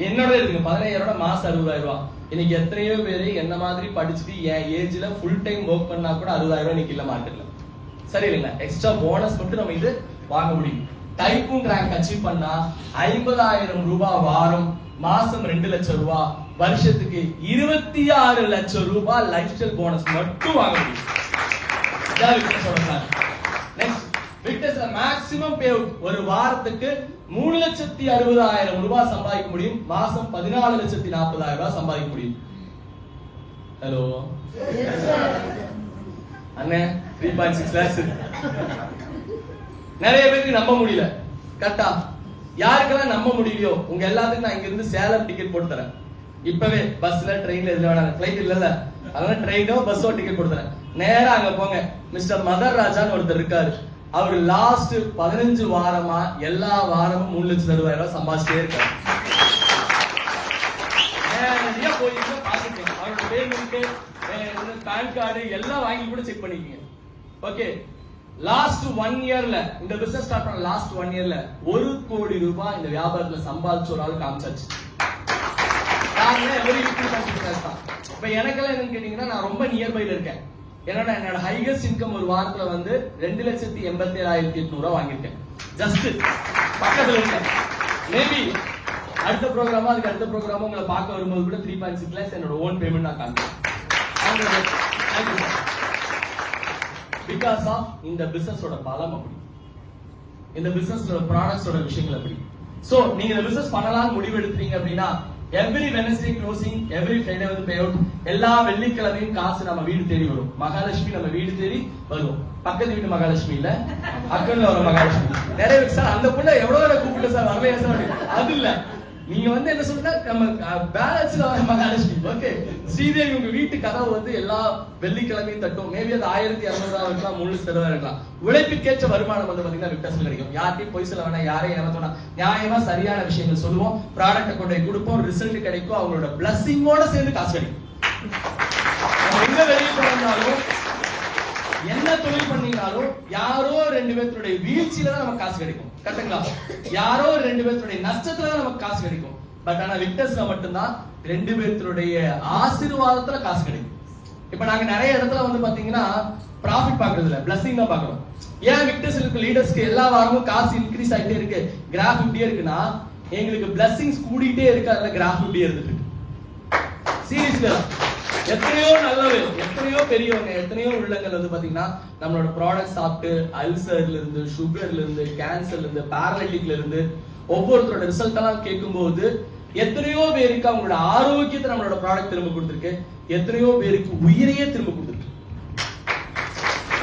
என்னோட இருக்குங்க 15000 மாசம் 60000 ரூபாய். இன்னைக்கு எத்தனையோ பேரு என்ன மாதிரி படிச்சுட்டு என் ஏஜ்ல ஃபுல் டைம் ஒர்க் பண்ணா கூட 60000 இன்னைக்கு இல்ல மார்க்கெட்ல. சரி இல்லைங்களா? எக்ஸ்ட்ரா போனஸ் மட்டும் நம்ம இது வாங்க முடியும். டைகூன் ரேங்க் அச்சீவ் பண்ணா 50000 ரூபாய் வாரம், மாசம் 2 லட்சம் ரூபாய், வருஷத்துக்கு 26 லட்சம் ரூபாய் லைஃப் ஸ்டைல் போனஸ் மட்டும் வாங்க முடியும். நெக்ஸ்ட் விக்டர்ஸ்ல மேக்ஸிமம் பே அவுட் ஒரு வாரத்துக்கு 3,60,000 ரூபாய் சம்பாதிக்க முடியும். மாசம் 14,40,000 ரூபாய் சம்பாதிக்க முடியும். ஹலோ அண்ணே 3.6 lakhs. நிறைய பேருக்கு நம்ப முடியல. கரெக்டா? யாருக்கெல்லாம் நம்ப முடியலையோ உங்க எல்லாத்துக்கும் நான் இங்க இருந்து சேலம் டிக்கெட் போட்டு தரேன். இப்பவே பஸ்ல ட்ரெயின்ல எதுல வேணாம், ஃளைட் இல்லல, அதனால ட்ரெயினோ பஸ்ஸோ டிக்கெட் போட்டு தரேன். நேரா அங்க போங்க. மிஸ்டர் மதர் ராஜான்னு ஒருத்தர் இருக்காரு. அவர் லாஸ்ட் 15 வாரமா எல்லா வாரமும் 3,60,000 ரூபாய் சம்பாதிச்சிட்டே இருக்காரு. நிறைய போயிட்டு பாத்துக்கோங்க. அவரோட பேமெண்ட், பேன் கார்டு எல்லாம் வாங்கி கூட செக் பண்ணிக்கங்க. ஓகே, லாஸ்ட் 1 இயர்ல இந்த பிசினஸ் ஸ்டார்ட் பண்ண லாஸ்ட் 1 இயர்ல 1 கோடி ரூபாய் இந்த வியாபாரத்துல சம்பாதிச்ச ஒரு ஆள் காமிச்சாச்சு. இப்ப எனக்கெல்லாம் என்னன்னு கேட்டீங்கன்னா நான் ரொம்ப நியர்பைல இருக்கேன். என்னோட ஹையஸ்ட் இன்கம் ஒரு வாரத்துல 2,87,800 ரூபாய் வாங்கியிருக்கேன். ஜஸ்ட் பக்கத்துல இருக்கேன். மேபி அடுத்த ப்ரோக்ராமா அதுக்கு அடுத்த ப்ரோக்ராமா உங்களை பார்க்க வரும்போது கூட 3.6 lakhs என்னோட ஓன் பேமெண்ட் நான் காமிக்கிறேன். பிகாஸ் ஆஃப் இந்த பிசினஸோட பலம் அப்படி, இந்த பிசினஸோட ப்ராடக்ட்ஸோட விஷயங்கள் அப்படி. சோ நீங்க இந்த பிசினஸ் பண்ணலாம்னு முடிவு எடுத்தீங்க அப்படின்னா every Wednesday closing, every Friday வந்து பே அவுட், எல்லா வெள்ளிக்கிழமையும் காசு நம்ம வீடு தேடி வரும். மகாலட்சுமி நம்ம வீடு தேடி வருவோம். பக்கத்து வீட்டு மகாலட்சுமி இல்ல, அக்கல்ல வர மகாலட்சுமி. நிறைய பேர் சார் அந்த புள்ள எவ்வளவு கூப்பிட்டு சார் வரலையா சார், அது இல்ல. நீங்க வந்து என்ன சொல்றா நம்ம பேலன்ஸ்ல வர மகாலட்சுமி. ஓகே, ஸ்ரீதேவி உங்க வீட்டு கதவு வந்து எல்லா வெள்ளிக்கிழமையும் தட்டும். மேபி அது 1,200 ரூபாய் இருக்கலாம், 3,00,000 ரூபாய் இருக்கலாம். உழைப்புக்கேற்ற வருமானம் வந்து பாத்தீங்கன்னா விக்டர்ஸ்ல கிடைக்கும். யார்ட்டையும் பொய் சொல்ல வேணாம், யாரையும் ஏமாத்தோனா நியாயமா சரியான விஷயங்கள் சொல்லுவோம், ப்ராடக்ட்டை கொண்டு போய் கொடுப்போம், ரிசல்ட் கிடைக்கும், அவங்களோட பிளஸிங்கோட சேர்ந்து காசு கிடைக்கும். நம்ம எங்க வெளியே போனாலும் என்ன தொழில் பண்ணீங்கனாலும் யாரோ 2 பேருடைய வீழ்ச்சியில தான் நமக்கு காசு கிடைக்கும். கரெக்ட்டுங்களா? யாரோ 2 பேருடைய நஷ்டத்துல தான் நமக்கு காசு கிடைக்கும். பட் ஆனா விக்டர்ஸ்ல மட்டும்தான் 2 பேருடைய ஆசீர்வாதத்துல காசு கிடைக்கும். இப்ப நாங்க நிறைய இடத்துல வந்து பாத்தீங்கன்னா ப்ராஃபிட் பாக்குறது இல்ல, பிளஸிங் தான் பாக்குறோம். ஏன் விக்டர்ஸ் இருக்க லீடர்ஸ்க்கு எல்லா வாரமும் காசு இன்க்ரீஸ் ஆகிட்டே இருக்கு, கிராஃப் இப்படியே இருக்குன்னா எங்களுக்கு பிளஸிங்ஸ் கூடிட்டே இருக்கு, அதுல கிராஃப் இப்படியே இருந்துட்டு இருக்கு. சீரியஸ்லி எத்தனையோ நல்லது, எத்தனையோ பெரியவங்க, எத்தனையோ உள்ளங்கள் வந்து பாத்தீங்கன்னா நம்மளோட ப்ராடக்ட் சாப்பிட்டு அல்சர்ல இருந்து, சுகர்ல இருந்து, கேன்சர்ல இருந்து, பேரலைட்டிக்ல இருந்து ஒவ்வொருத்தரோட ரிசல்ட் எல்லாம் கேட்கும்போது எத்தனையோ பேருக்கு அவங்களோட ஆரோக்கியத்தை நம்மளோட ப்ராடக்ட் திரும்ப கொடுத்துருக்கு, எத்தனையோ பேருக்கு உயிரையே திரும்ப கொடுத்துருக்கு.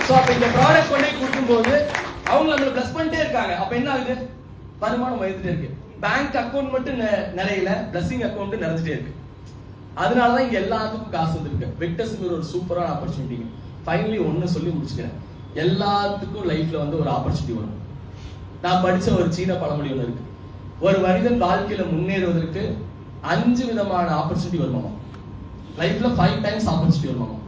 சோ அப்ப இந்த ப்ராடக்ட் கொண்டு கொடுக்கும்போது அவங்க நம்மள பிளஸ் பண்ணிட்டே இருக்காங்க. அப்ப என்ன ஆகுது? வருமானம் வந்துட்டே இருக்கு. பேங்க் அக்கவுண்ட் மட்டும் நிறையல, பிளஸிங் அக்கவுண்ட் நிறைஞ்சிட்டே இருக்கு. அதனாலதான் இங்க எல்லாத்துக்கும் காசு வந்திருக்கு. விக்டர்ஸ்ங்கிற ஒரு சூப்பரான ஆப்பர்ச்சுனிட்டி. ஃபைனலி ஒன்னு சொல்லி முடிச்சுக்கிறேன். எல்லாத்துக்கும் லைஃப்ல வந்து ஒரு ஆப்பர்ச்சுனிட்டி வரும். நான் படிச்ச ஒரு சீன பழமொழி ஒன்று இருக்கு. ஒரு மனிதன் வாழ்க்கையில முன்னேறுவதற்கு 5 விதமான ஆப்பர்ச்சுனிட்டி வருமாமா. லைஃப்ல 5 times ஆப்பர்ச்சுனிட்டி வருமாமா.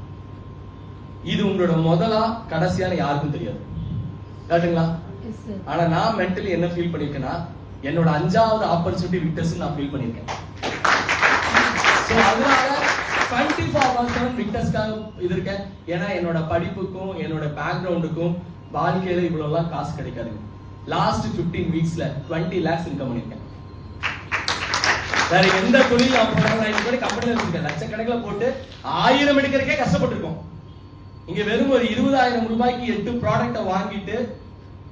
இது உங்களோட முதலா கடைசியான யாருக்கும் தெரியாது. கரெக்ட்டுங்களா? ஆனா நான் மென்டலி என்ன ஃபீல் பண்ணிருக்கேன்னா என்னோட 5வது ஆப்பர்ச்சுனிட்டி விக்டர்ஸ் நான் ஃபீல் பண்ணிருக்கேன். அதனால 24/7 விக்டர்ஸ்க்காக இது இருக்கேன். ஏன்னா என்னோட படிப்புக்கும் என்னோட பேக்ரவுண்டுக்கும் வாழ்க்கையில இவ்வளவு எல்லாம் காசு கிடைக்காது. லாஸ்ட் 15 வீக்ஸ்ல 20 lakhs இன்கம் பண்ணிருக்கேன். வேற எந்த தொழில் அப்போ கம்பெனில இருக்கு லட்சக்கணக்கில் போட்டு 1000 எடுக்கிறதுக்கே கஷ்டப்பட்டிருக்கோம். இங்க வெறும் ஒரு 20,000 ரூபாய்க்கு 8 ப்ராடக்ட்டை வாங்கிட்டு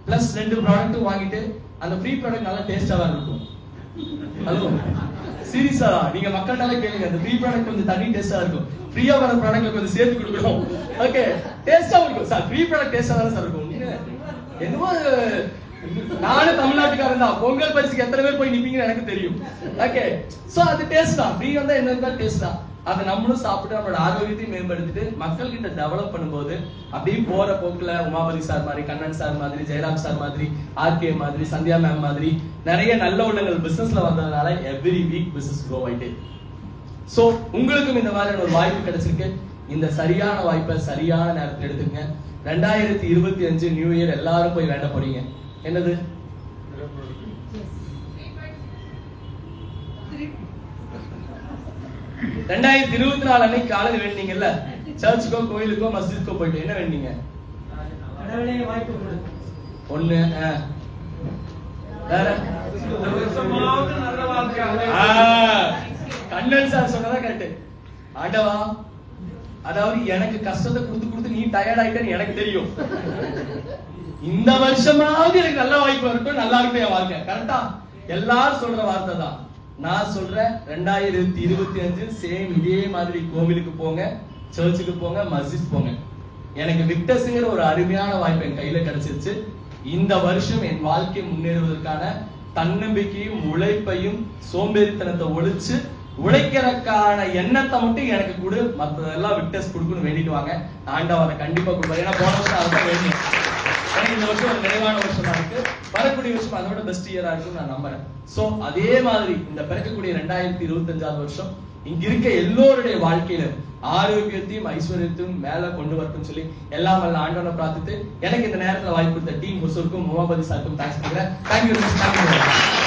பிளஸ் 2 ப்ராடக்ட் வாங்கிட்டு அந்த ஃப்ரீ ப்ராடக்ட் நல்லா டேஸ்டாவா இருக்கும். அதுவும் சீரியஸா நீங்க மக்கள்கிட்ட கேளுங்க, அந்த ஃப்ரீ ப்ராடக்ட் கொஞ்சம் தனி டேஸ்டா இருக்கும். ஃப்ரீயா வர ப்ராடக்ட்ல கொஞ்சம் சேர்த்து கொடுக்கணும். ஓகே டேஸ்டா இருக்கும் சார். ஃப்ரீ ப்ராடக்ட் டேஸ்டா தான் சார் இருக்கும். என்னமோ நானும் தமிழ்நாட்டுக்காரன் தான். பொங்கல் பரிசுக்கு எத்தனை பேர் போய் நிப்பீங்கன்னு எனக்கு தெரியும். ஓகே சோ அது டேஸ்ட் தான். ஃப்ரீ வந்தா என்ன இருந்தாலும் டேஸ்ட் தான். அதை நம்மளும் சாப்பிட்டு நம்மளோட ஆரோக்கியத்தையும் மேம்படுத்திட்டு மக்கள் கிட்ட டெவலப் பண்ணும்போது அப்படியே போற போக்குல உமாபதி சார் மாதிரி, கண்ணன் சார் மாதிரி, ஜெயராம் சார் மாதிரி, ஆர்கே மாதிரி, சந்தியா மேம் மாதிரி நிறைய நல்ல உள்ளங்கள் பிசினஸ்ல வந்ததுனால எவ்ரி வீக் பிசினஸ் க்ரோ ஆயிட்டு. சோ உங்களுக்கும் இந்த மாதிரி ஒரு வாய்ப்பு கிடைச்சிருக்கு. இந்த சரியான வாய்ப்பை சரியான நேரத்தில் எடுத்துங்க. 2025 நியூ இயர் எல்லாரும் போய் வேண்ட போறீங்க. என்னது 2024 அன்னைக்கு காலையில் வேண்டீங்கல்ல, சர்ச்சுக்கோ கோயிலுக்கோ மஸ்ஜிதுக்கோ போயிட்டு என்ன வேண்டீங்க? ஒண்ணு. வேற கண்ணன் சார் சொன்னதா கரெக்ட். ஆண்டவா, அதாவது எனக்கு கஷ்டத்தை கொடுத்து கொடுத்து நீ டயர்ட் ஆயிட்டேன்னு எனக்கு தெரியும். இந்த வருஷமாவது எனக்கு நல்ல வாய்ப்பு இருக்கும், நல்லா இருக்கும் என் வாழ்க்கை. கரெக்டா? எல்லாரும் சொல்ற வார்த்தை தான். நான் சொல்றேன் 2025 சேம் இதே மாதிரி கோவிலுக்கு போங்க, சர்ச்சுக்கு போங்க, மஸ்ஜித் போங்க. எனக்கு விக்டர்ஸ்ங்கிற ஒரு அருமையான வாய்ப்பு என் கையில கிடைச்சிருச்சு. இந்த வருஷம் என் வாழ்க்கை முன்னேறுவதற்கான தன்னம்பிக்கையும் உழைப்பையும் சோம்பேறித்தனத்தை ஒழிச்சு உழைக்கிறதுக்கான எண்ணத்தை மட்டும் எனக்கு கொடு, மற்றதெல்லாம் விக்டர்ஸ் கொடுக்கணும்னு வேண்டிட்டு வாங்க. ஆண்டவன் அதை கண்டிப்பா கொடுப்பாரு. ஏன்னா போன வருஷம் அதுதான் வேண்டிய. எனக்கு இந்த வருஷம் ஒரு நிறைவான வருஷமா இருக்கு. வரக்கூடிய வருஷம் அதோட பெஸ்ட் இயரா இருக்குன்னு நான் நம்புறேன். சோ அதே மாதிரி இந்த பிறக்கக்கூடிய 2025 வருஷம் இங்க இருக்க எல்லோருடைய வாழ்க்கையில ஆரோக்கியத்தையும் ஐஸ்வர்யத்தையும் மேல கொண்டு வரட்டும் சொல்லி எல்லாம் வல்ல ஆண்டவனை பிரார்த்தித்து எனக்கு இந்த நேரத்துல வாய்ப்பு கொடுத்த டீம் ஹொசூருக்கும் உமாபதி சாருக்கும் தேங்க்ஸ் பண்றேன். தேங்க்யூ.